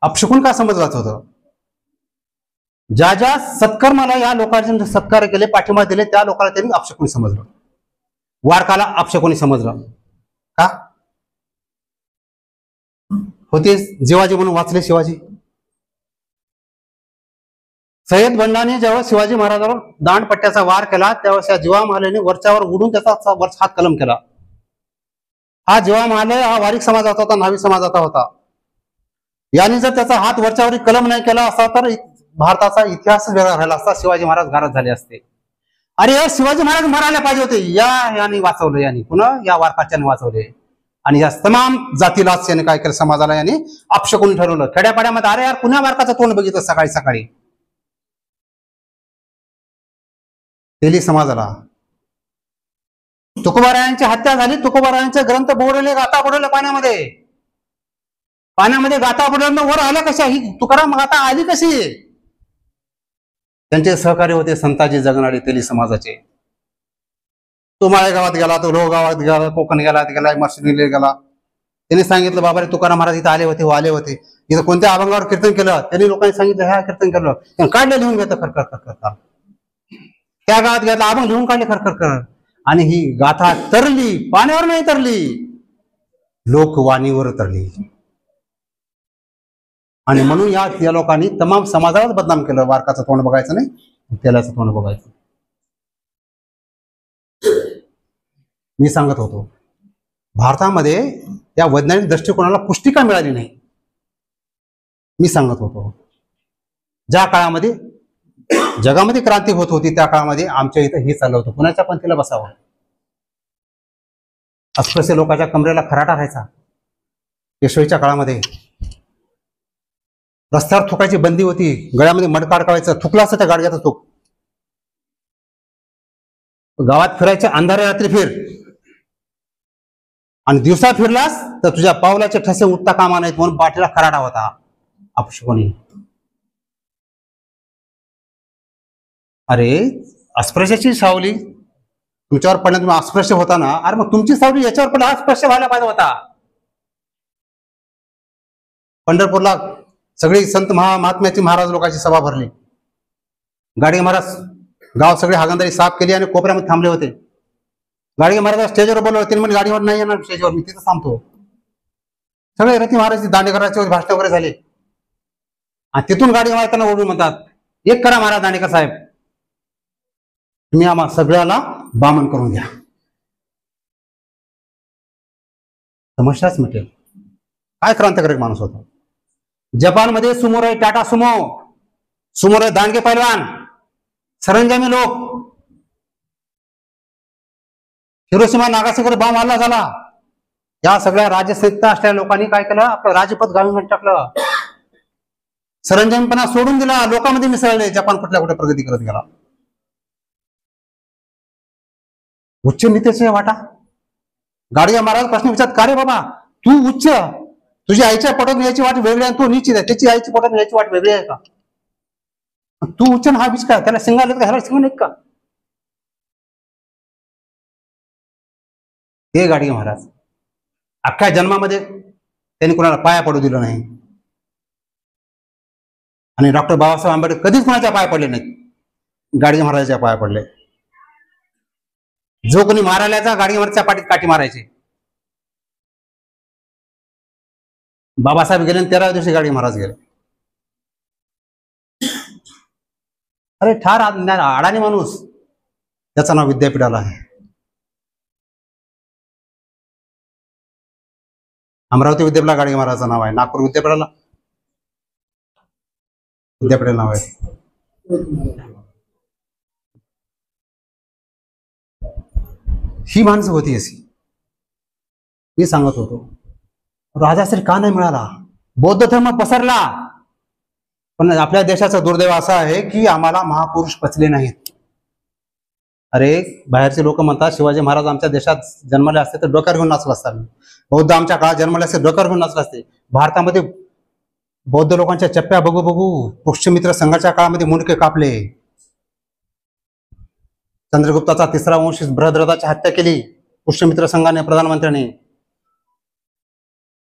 अपशकुन का समजलं होतं? ज्या ज्या सत्कर्माला या लोकांचे सत्कार केले, पाठिंबा दिले, त्या लोकांना त्यांनी अपशकुनी समजलं. वारकाला अपशकुनी समजलं का? होते जिवाजी म्हणून वाचले शिवाजी. सय्यद बंडाने जेव्हा शिवाजी महाराजांवर दांडपट्ट्याचा वार केला, त्यावेळेस या जीवा महालेने वरच्यावर उडून त्याचा वरचा हात कलम केला. हा जीवा महाले हा वारिक समाजाचा होता, न्हावी समाजाचा होता. यांनी जर त्याचा हात वरच्यावर कलम नाही केला असता तर भारताचा इतिहासच वेगळा राहिला असता, शिवाजी महाराज गारद झाले असते. अरे शिवाजी महाराज मरायला पाहिजे होते, यांनी वाचवले. यांनी पुन्हा या वारकाच्याने वाचवले. आणि या तमाम जातीला याने काय केलं, समाजाला यांनी अपशकुन ठरवलं. खेड्यापाड्यामध्ये अरे यार पुन्हा वारकाचं तोंड बघितलं सकाळी सकाळी. तेली समाजाला तुकोबारायांची हत्या झाली, तुकोबारायांचे ग्रंथ बुडवले, गाथा बुडवले पाण्यामध्ये. पाण्यामध्ये गाथा बुडवलं, वर आल्या कशा? ही तुकाराम गाथा आली कशी? त्यांचे सहकारी होते संताजी जगनाडे तेली समाजाचे. तो माळेगावात गेला, तो लोहगावात गेला, कोकण गेला, मर्शिनीला गेला. त्यांनी सांगितलं बाबा रे तुकाराम महाराज इथं आले होते, आले होते. इथं कोणत्या अभंगावर कीर्तन केलं? त्यांनी लोकांनी सांगितलं ह्या कीर्तन केलं. काढलं, लिहून घेतं खरखर. त्या गावात घेतला, अभंग लिहून काढले खरखर. आणि ही गाथा तरली, पाण्यावर नाही तरली, लोकवाणीवर तरली. आणि म्हणून या लोकांनी तमाम समाजालाच बदनाम केलं. वारकाचं तोंड बघायचं नाही, तेलाचं तोंड बघायचं. मी सांगत होतो, भारतामध्ये या वैज्ञानिक दृष्टिकोनाला पुष्टी का मिळाली नाही? मी सांगत होतो, ज्या काळामध्ये जगामध्ये क्रांती होत होती त्या काळामध्ये आमच्या इथं हे चाललं होतं, कुणाच्या पंथीला बसावं. अस्पृश्य लोकांच्या कमरेला खराटा राहायचा. पेशवाईच्या काळामध्ये रस्त्यावर थुकायची बंदी होती, गळ्यामध्ये मडका अडकावायचं, थुकला असं त्या गाडग्याचं थुक. गावात फिरायचे, अंधारे रात्री फिर, आणि दिवसा फिरलास तर तुझ्या पावलाचे ठसे उठता कामा नाहीत म्हणून पाठीला खराटा होता अपशकुनी. अरे अस्पृश्याची सावली तुमच्यावर पडल्या, तुम्ही अस्पृश्य होता ना, अरे मग तुमची सावली याच्यावर पडल्या अस्पृश्य व्हायला पाहिजे होता. पंढरपूरला सगळी संत महात्म्याची महाराज लोकांची सभा भरली. गाडगे महाराज गाव सगळी हागंदारी साफ केली आणि कोपऱ्यामध्ये थांबले होते. गाडगे महाराज स्टेजवर बोलवलं, त्यांनी म्हणजे गाडीवर नाही येणार स्टेजवर, मी तिथं थांबतो. सगळे रथी महाराज दांडेकरांचे भाषण वगैरे झाले आणि तिथून गाडगे महाराज त्यांना ओढून म्हणतात, एक करा महाराज दांडेकर साहेब, तुम्ही आम्हा सगळ्याला बामण करून घ्या, समस्याच मिटेल. काय क्रांतिकारक माणूस होता. जपानमध्ये सुमोराई टाटा सुमो, सुमोराई दांडगे पैलवान, सरंजामी लोक, हिरोशिमा नागासाकीवर बॉम्ब हल्ला झाला. या सगळ्या राजसत्ता असलेल्या लोकांनी काय केलं, आपलं राजपथ गाळून टाकलं, सरंजामीपणा सोडून दिला, लोकांमध्ये मिसळले. जपान कुठल्या कुठे प्रगती करत गेला. उच्च नीतीचे वाटा. गाडगे महाराज प्रश्न विचारत, का रे बाबा तू उच्च, तुझ्या आईच्या पोटात यायची वाट वेगळी आहे, तू निश्चित आहे, त्याची आईची पोटात यायची वाट वेगळी आहे का? तू उच्च हा बीच का? त्याला सिंगाले का? ह्याला सिंग नाहीत का? हे गाडगे महाराज अख्ख्या जन्मामध्ये त्यांनी कोणाला पाया पडू दिलं नाही. आणि डॉक्टर बाबासाहेब आंबेडकर कधीच कोणाच्या पाया पडले नाहीत, गाडगे महाराजाच्या पाया पडले. जो कोणी मारायला गाडगे महाराजच्या पाठीत काठी मारायचे. बाबासाहेब गेले 13व्या दिवशी गाडगे महाराज गेले. अरे ठार अडाणी माणूस, त्याचं नाव विद्यापीठाला आहे. अमरावती विद्यापीठाला गाडगे महाराजांचं नाव आहे, नागपूर विद्यापीठाला नाव आहे. ही माणसं होती अशी. मी सांगत होतो राजाश्री का नाही मिळाला, बौद्ध धर्म पसरला, पण आपल्या देशाचं दुर्दैव असं आहे की आम्हाला महापुरुष पचले नाहीत. अरे बाहेरचे लोक म्हणतात शिवाजी महाराज आमच्या देशात जन्मले असते तर डोक्यावर घेऊन नाचले असतात, बौद्ध आमच्या काळात जन्मले असते डोक्यावर घेऊन नाचले असते. भारतामध्ये बौद्ध लोकांच्या चप्प्या बघू बघू पुष्यमित्र संघाच्या काळामध्ये मुंडके कापले. चंद्रगुप्ताचा 3रा वंशी बृहद्रथाची हत्या केली पुष्यमित्र संघाने, प्रधानमंत्र्यांनी,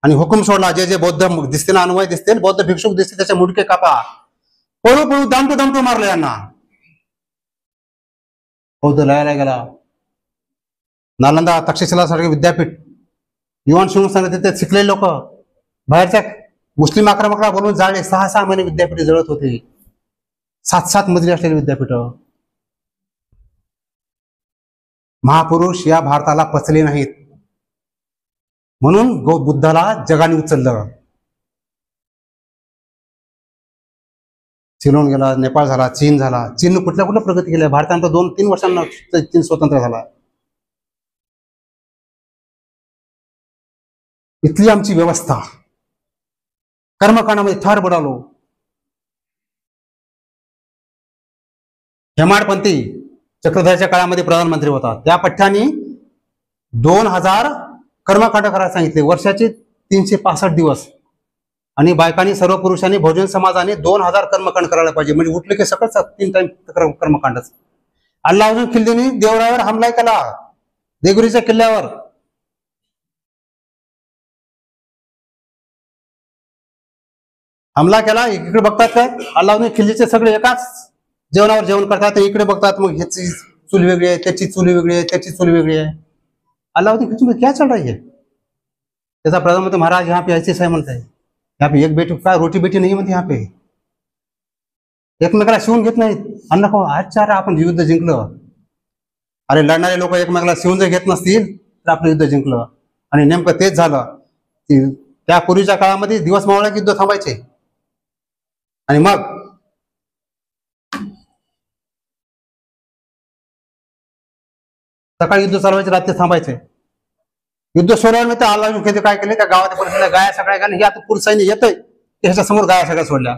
आणि हुकूम सोडला जे जे बौद्ध दिसतील अनुयायी दिसतील, बौद्ध भिक्षुक दिसतील त्याचे मुंडके कापा. पळू पळू दामटू दामटू मारले यांना. बौद्ध लयाला गेला. नालंदा तक्षशिला सारखे विद्यापीठ, युवान शिवून सांगत तिथे शिकलेले लोक बाहेरच्या मुस्लिम आक्रमकाला बोलून जाळले. 6-6 महिने विद्यापीठ जळत होते. 7-7 मजली असलेले विद्यापीठ. महापुरुष या भारताला पचले नाहीत, म्हणून बुद्धाला जगाने उचललं. सिलोन गेला, नेपाळ झाला, चीन झाला. चीन कुठल्या प्रगती केल्या. भारतानंतर 2-3 वर्षांना चीन स्वतंत्र झाला. इथली आमची व्यवस्था, कर्मकांडामध्ये थार बुडालो. हेमाडपंथी चक्रधराच्या काळामध्ये प्रधानमंत्री होता, त्या पठ्ठ्याने 2000 कर्मकांड करायला सांगितले, वर्षाचे 365 दिवस. आणि बायकांनी, सर्व पुरुषांनी, बहुजन समाजाने 2000 कर्मकांड करायला पाहिजे, म्हणजे उठले की सकाळच 3 टाइम कर्मकांडच. अल्लाउद्दीन खिल्जीने देवरावर हमला केला, देगुरीच्या किल्ल्यावर. हमला केला. इकडे बघतात काय अल्लाउद्दीन खिल्जीचे सगळे एकाच जेवणावर जेवण करतात, इकडे बघतात मग ह्याची चूल वेगळी आहे, त्याची चूल वेगळी आहे, त्याची चूल वेगळी आहे. अल्लाउद्दीन खिल्जी में क्या चल रही है? त्याचा प्रधानमंत्री महाराज यहाँ पे ऐसे म्हणत आहे, यहाँ पे एक बेटी काय रोटी बेटी नाही म्हणते. यहाँ पे एकमेकाला शिवून घेत नाहीत. अन्न खाऊ आजच्या आपण युद्ध जिंकलं. अरे लढणारे लोक एकमेकाला शिवून जर घेत नसतील तर आपलं युद्ध जिंकलं. आणि नेमकं तेच झालं. त्या पूर्वीच्या काळामध्ये दिवस मावळ्या युद्ध थांबायचे, आणि मग सकाळी युद्ध चालवायचे, रात्री थांबायचे. युद्ध सोडल्यानंतर अल्लाउद्दीन खिल्जी काय केले, त्या गावात परिसरात गाया सगळ्या, हे आता पूर्ण सैन्य येतंय त्याच्या समोर गाया सगळ्या सोडल्या.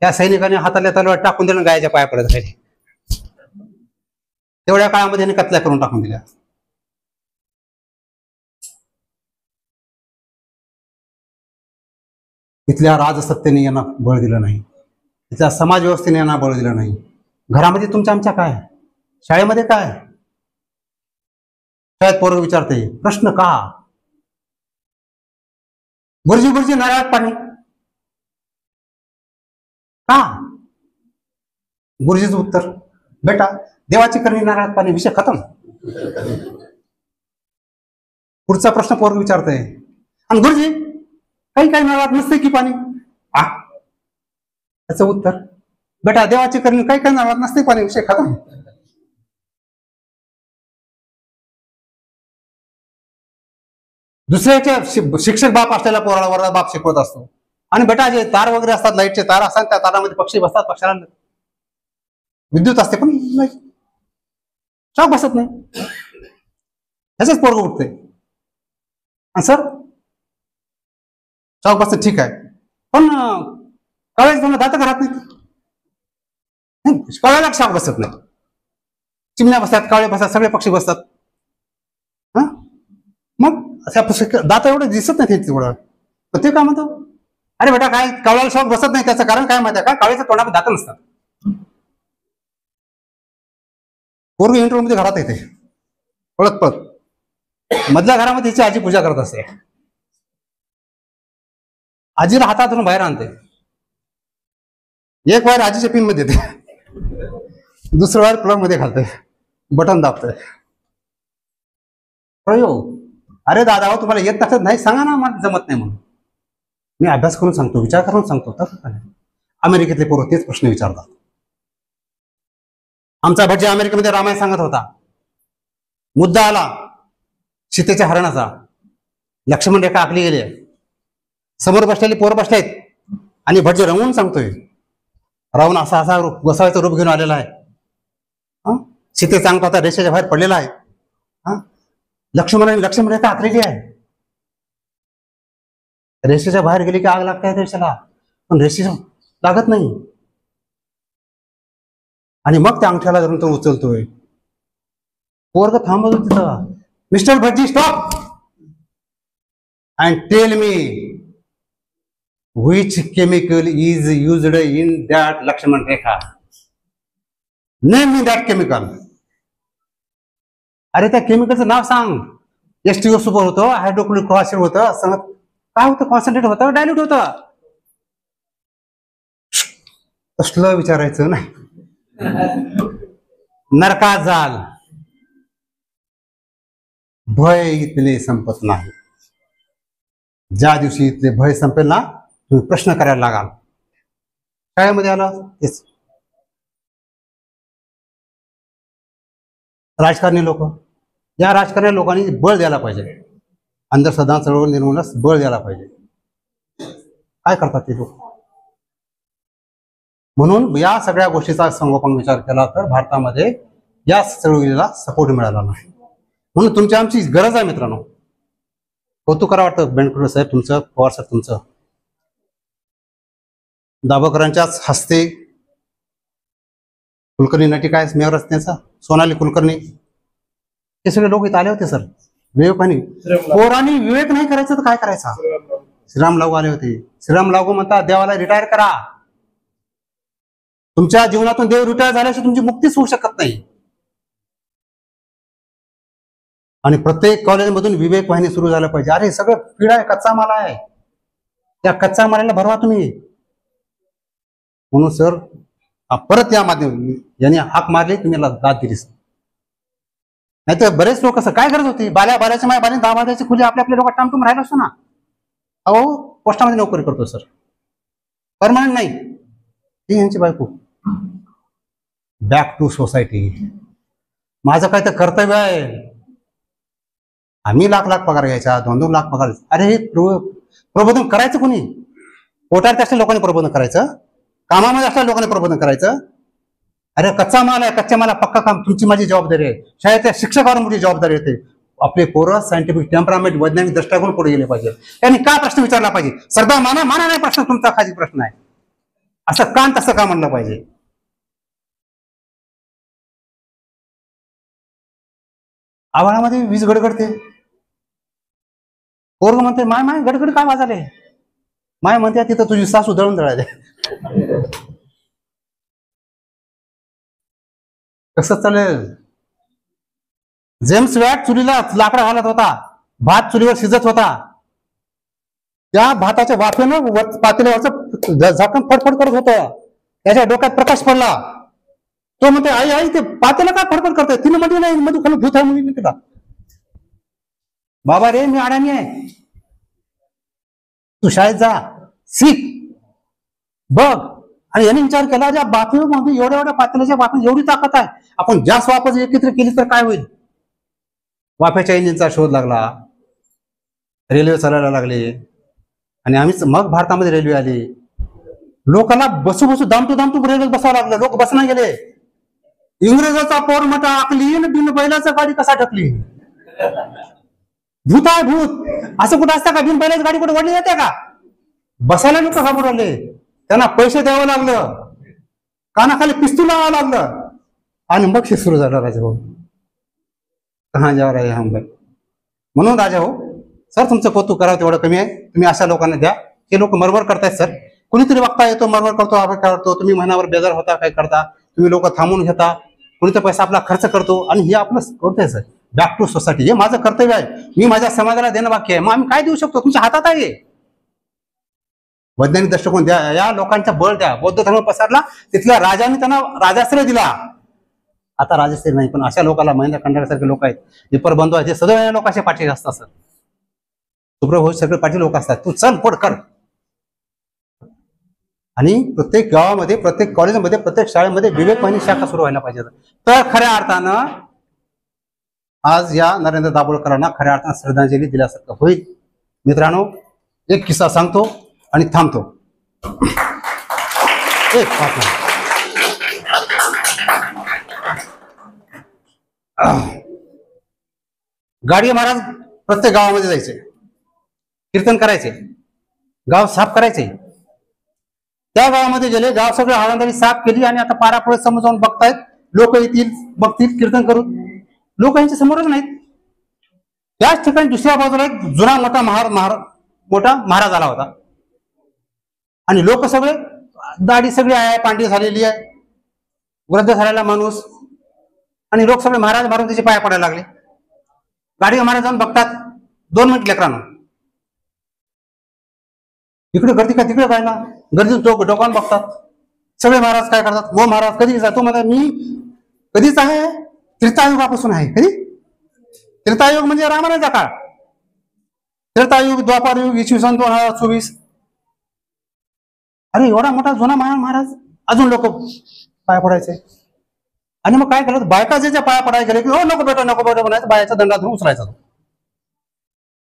त्या सैनिकांनी हातातल्या तलवार टाकून दिल्या, गायाच्या पाया पडत राहिले. तेवढ्या काळामध्ये यांनी कत्ल्या करून टाकून दिल्या. इथल्या राजसत्तेने यांना बळ दिलं नाही, इथल्या समाज व्यवस्थेने यांना बळ दिलं नाही. घरामध्ये तुमच्या आमच्या काय, शाळेमध्ये काय, शाळेत पोरं विचारते प्रश्न का, गुरुजी गुरुजी नारळात पाणी का? गुरुजीचं उत्तर, बेटा देवाची करणी नारळात पाणी, विषय खतम. पुढचा प्रश्न पोरग विचारतंय, आणि गुरुजी काही काही नारळात नसते की पाणी? त्याचं उत्तर, बेटा देवाची करणी काही काही नारळात नसते पाणी, विषय खतम. दुसऱ्याच्या शिक्षक बाप असलेल्या पोराला वरला बाप शिकवत असतो, आणि बेटा जे तार वगैरे असतात, लाईटचे तार असतात, त्या तारामध्ये पक्षी बसतात, पक्षाला विद्युत असते पण शॉक बसत नाही, ह्याच पोरग उठते. आणि सर शॉक बसत ठीक आहे, पण कळायचं तुम्हाला दात घरात नाही, कळायला शॉक बसत नाही. चिमण्या बसतात, कावळे बसतात, सगळे पक्षी बसतात. मग दात एवढे दिसत नाही तेवढं, पण ते काय म्हणतो, अरे बेटा काय कावळ्याला शॉक बसत नाही, त्याचं कारण काय माहिती आहे का, कावळ्याच्या तोंडामध्ये दात नसतात. पोरग इंटरव्ह्यू मध्ये घरात येते पळत पळत, मधल्या घरामध्ये तिची आजी पूजा करत असते, आजीला हातातून बाहेर आणते, एक वायर आजीच्या पिन मध्ये देते, दुसरं वायर प्लग मध्ये घालते, बटन दाबतंय. प्रयोग, अरे दादा हो तुम्हाला येत नसत नाही सांगा ना, मला जमत नाही म्हणून. मी अभ्यास करून सांगतो, विचार करून सांगतो. अमेरिकेतले पोरं तेच प्रश्न विचारतात. आमचा भटजी अमेरिकेमध्ये रामायण सांगत होता, मुद्दा आला सीतेच्या हरणाचा, लक्ष्मण रेखा आखली गेली आहे. समोर बसलेले पोर बसलेत आणि भटजी रंगवून सांगतोय. रावण असा असा गोसाव्याचं रूप घेऊन आलेला आहे. सीतेचा अंग आता रेषेच्या बाहेर पडलेला आहे. लक्ष्मण रेखा आखलेली आहे. रेषेच्या बाहेर गेली की आग लागते रेषेला, पण रेषेच्या लागत नाही. आणि मग त्या अंगठ्याला धरून तो उचलतोय. पोरग थांबवतो तिथं. मिस्टर भटजी stop and tell me which chemical is used in that Lakshman Rekha. Name me that chemical. अरे त्या केमिकलचं नाव सांग. H2O सुपर होतं, हायड्रोक्लोरिक क्रॉसिड होतं, काय होतं, कॉन्सन्ट्रेट होतं, डायल्यूट होतं. तसलं विचारायचं नाही. नरकात जाल. भय इथले संपत नाही. ज्या दिवशी इथले भय संपेल ना, तुम्ही प्रश्न करायला लागाल. शाळेमध्ये आला तेच राजकारणी लोक. या राजकारणी लोकांनी बळ द्यायला पाहिजे. अंधश्रद्धा चळवळ निर्मूलनास बळ द्यायला पाहिजे. काय करतात ते लोक? म्हणून या सगळ्या गोष्टीचा संगोपन विचार केला तर भारतामध्ये या चळवळीला सपोर्ट मिळाला नाही. म्हणून तुमची आमची गरज आहे मित्रांनो. कौतुक करा वाटतं बेंडकुळे साहेब तुमचं, पवार साहेब तुमचं. दाभोळकरांच्याच हस्ते कुलकर्णी नटी काय मेयर रचनेचा सोनाली कुलकर्णी हे सगळे लोक इथे आले होते सर. विवेकानी पोरांनी विवेक नाही करायचं तर काय करायचा. श्रीराम लागू आले होते. श्रीराम लागू म्हणतात देवाला रिटायर करा. तुमच्या जीवनातून देव रिटायर झाल्याशिवाय तुमची मुक्तीच होऊ शकत नाही. आणि प्रत्येक कॉलेजमधून विवेक वाहिनी सुरू झालं पाहिजे. अरे सगळं पिढा आहे, कच्चा माल आहे. त्या कच्चा मालाला भरवा तुम्ही. म्हणून सर परत या माध्यम यांनी हाक मारली, तुम्ही दाद दिलीस. नाहीतर बरेच लोक असं काय गरज होती. बाल्याच्या माय बाली दाबाद्याची खुली आपल्या लोक टामटूम राहिला असतो ना. अहो पोस्टामध्ये नोकरी करतो सर, परमनंट नाही. ती यांची बायको. Back to society. माझं काय तर कर्तव्य आहे. आम्ही लाख लाख पगार घ्यायचा, 2-2 लाख पगार. अरे हे प्रबोधन करायचं कोणी? पोटात असलेल्या लोकांनी प्रबोधन करायचं, कामामध्ये असलेल्या लोकांनी प्रबोधन करायचं. अरे कच्चा माल आहे, कच्च्या माला पक्का काम. तुमची माझी जबाबदारी आहे. शाळेतल्या शिक्षकावर मोठी जबाबदारी येते. आपले पोरं सायंटिफिक टेम्परामेंट वैज्ञानिक दृष्टिकोन पुढे गेले पाहिजे. त्यांनी काय प्रश्न विचारला पाहिजे. सरदार माना नाही प्रश्न तुमचा खाली प्रश्न आहे. असं कान तसं का म्हणलं पाहिजे. आभाळामध्ये वीज गडगडते. पोरग म्हणते माय गडगड काय वाजाले. माय म्हणते तिथं तुझी सासू दळून दळायला. कसं चालेल. जेम्स वॅट चुलीला लाकडा घालत होता. भात चुलीवर शिजत होता. त्या भाताच्या वाफेनं पातेल्यावरचं झाकण फडफड करत होतं. त्याच्या डोक्यात प्रकाश पडला. तो म्हणते आई ते पातेला काय फडफड करतोय. तिने मध्ये नाही मध्ये खाली भूत आहे म्हणून तिला. बाबा रे मी अडाणी आहे. तू शाळेत जा, शिक, बघ. आणि याने विचार केला ज्या बाफेमध्ये एवढ्या पातेल्याच्या बाफेत एवढी ताकद आहे, आपण जास्त वापस एकत्र केली तर काय होईल. वाफेच्या इंजिनचा शोध लागला. रेल्वे चालायला लागले. आणि आम्हीच मग भारतामध्ये रेल्वे आली. लोकांना बसू दामटू रेल्वे बसावं लागलं. लोक बसना गेले. इंग्रजाचा पोर मोठा आकली बिन बैलाचा गाडी कसा टाकली. भूत आहे भूत. असं कुठं असतं का. बिन बैलाची गाडी कुठे ओढली जाते का. बसायला लोक घाबरले. त्यांना पैसे द्यावं लागलं. कानाखाली पिस्तूल लावावं लागलं. आणि मग हे सुरू झालं. राजा भाऊ कहा जाव राजा हम भाई. म्हणून राजा भाऊ सर तुमचं कौतुक करावं तेवढं कमी आहे. तुम्ही अशा लोकांना द्या. हे लोक मरमर करतायत सर. कुणीतरी वक्ता येतो मरमर करतो, आपण करतो. तुम्ही महिनाभर बेजार होता, काय करता तुम्ही. लोक थांबून घेता. कुणीतरी पैसा आपला खर्च करतो. आणि हे आपलं करतोय सर. बॅक टू सोसायटी हे माझं कर्तव्य आहे. मी माझ्या समाजाला देणं बाकी आहे. मग आम्ही काय देऊ शकतो. तुमच्या हातात आहे. वैज्ञानिक दृष्टिकोन द्या. या लोकांचा बळ द्या. बौद्ध धर्म पसरला, तिथल्या राजाने त्यांना राजाश्रय दिला. आता राजाश्रय नाही, पण अशा लोकांना महेंद्र खंडागळसारखे लोक आहेत, विपर बंधू आहेत, जे सदैव या लोकांच्या पाठी असतात सर. सुप्रभू सगळे पाठी लोक असतात. तू चल पड कर. आणि प्रत्येक गावामध्ये, प्रत्येक कॉलेजमध्ये, प्रत्येक शाळेमध्ये विवेक वाहिनी शाखा सुरू व्हायला पाहिजे. तर खऱ्या अर्थानं आज या नरेंद्र दाभोळकरांना खऱ्या अर्थानं श्रद्धांजली दिल्यासारखं होईल. मित्रांनो, एक किस्सा सांगतो आणि थांबतो. एक गाडगे महाराज प्रत्येक गावामध्ये जायचे, कीर्तन करायचे, गाव साफ करायचे. त्या गावामध्ये गेले, गाव सगळं हाळंदारी साफ केली आणि आता पारापुढे समोर जाऊन बघतायत. लोक येतील, बघतील, कीर्तन करून. लोक यांच्या समोरच नाहीत. त्याच ठिकाणी दुसऱ्या बाजूला एक जुना मोठा महाराज आला होता आणि लोक सगळे, दाढी सगळी आहे, पांढरी झालेली आहे, वृद्ध झालेला माणूस, आणि लोक सगळे महाराज मारून त्याचे पाया पडायला लागले. गाडगे महाराज जाऊन बघतात. 2 मिनिट लेकरांनो, इकडे गर्दी का तिकडे पाहिला, गर्दी डोकावून बघतात. सगळे महाराज काय करतात, वो महाराज कधी जातो मला, मी कधीच आहे, त्रेतायुगापासून आहे. कधी? त्रेतायुग म्हणजे रामायणाचा काळ. त्रेतायुग, द्वापारयुग, इसवी सन 2024. अरे एवढा मोठा जुना महाराज, अजून लोक पाया पडायचे. आणि मग काय केलं, बायका ज्याच्या पाया पडायला गेले की हो नको बेटा म्हणायचं, बायाचा दंडा धरून उचलायचा.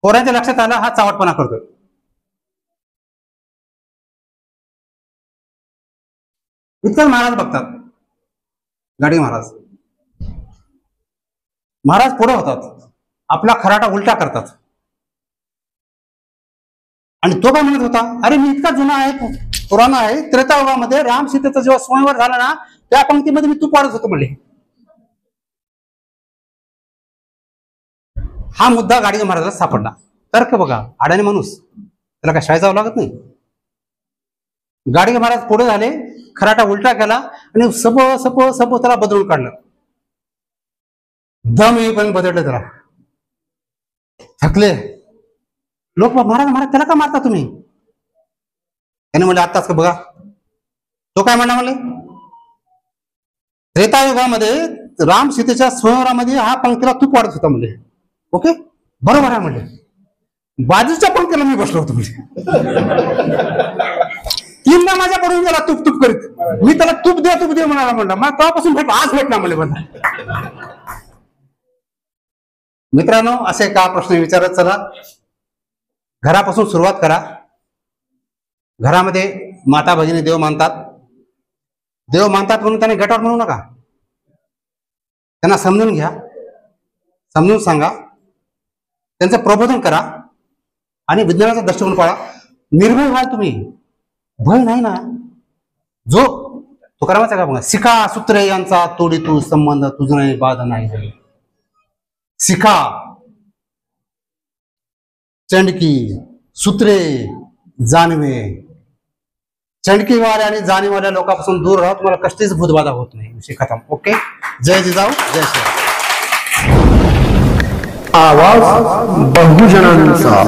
पोरांच्या लक्षात आला हा चावटपणा करतोय. इतकं महाराज बघतात. गाडगे महाराज पुढे होतात, आपला खराटा उलटा करतात. आणि तो काय म्हणत होता, अरे मी इतका जुना आहे, पुराणा आहे, त्रेतायुगामध्ये राम सीतेचा जेव्हा स्वयंवर झाला ना, त्या पंक्तीमध्ये मी तूप वाढत होतो म्हणले. हा मुद्दा गाडगे महाराजाला सापडला. तर्क बघा, अडाणी माणूस, त्याला काय शाळेत जावं लागत नाही. गाडगे महाराज पुढे झाले, खराटा उलटा केला आणि सप त्याला बदलून काढलं. दम येईपर्यंत बदललं त्याला. थकले लोक, महाराज त्याला का मारता तुम्ही? त्याने म्हणले आत्ताच का बघा. तो काय म्हणला, त्रेतायुगामध्ये राम सीतेच्या स्वयंवरामध्ये हा पंक्तीला तूप वाढत होता म्हणले. ओके, बरोबर आहे म्हणले. बाजूच्या पंक्तीला मी बसलो होतो म्हणजे. 3दा माझ्याकडून त्याला तूप करीत, मी त्याला तूप दे म्हणाला म्हणला. मग तेव्हापासून भेटला, आज भेटला म्हणले मला. मित्रांनो, असे का प्रश्न विचारत चला. घरापासून सुरुवात करा. घरामध्ये माता भगिनी देव मानतात म्हणून त्यांनी गटावर म्हणू नका. त्यांना समजून घ्या, समजून सांगा, त्यांचं प्रबोधन करा आणि विज्ञानाचा दृष्टिकोन पाळा. निर्भय व्हाल तुम्ही, भय नाही ना. जो तुकारामाचा का बघा, शिका सूत्रे यांचा तोडी तू संबंध तुझ नाही बाध नाही. शिका, चंडकी, सूत्रे, जाणवे. चंडकीवाल्या आणि जाणीवाल्या लोकांपासून दूर राहा, तुम्हाला कष्टीच भूतबाधा होत नाही. विषय खतम. ओके, जय जिजाऊ, जय श्री. आवाज बहुजनांचा.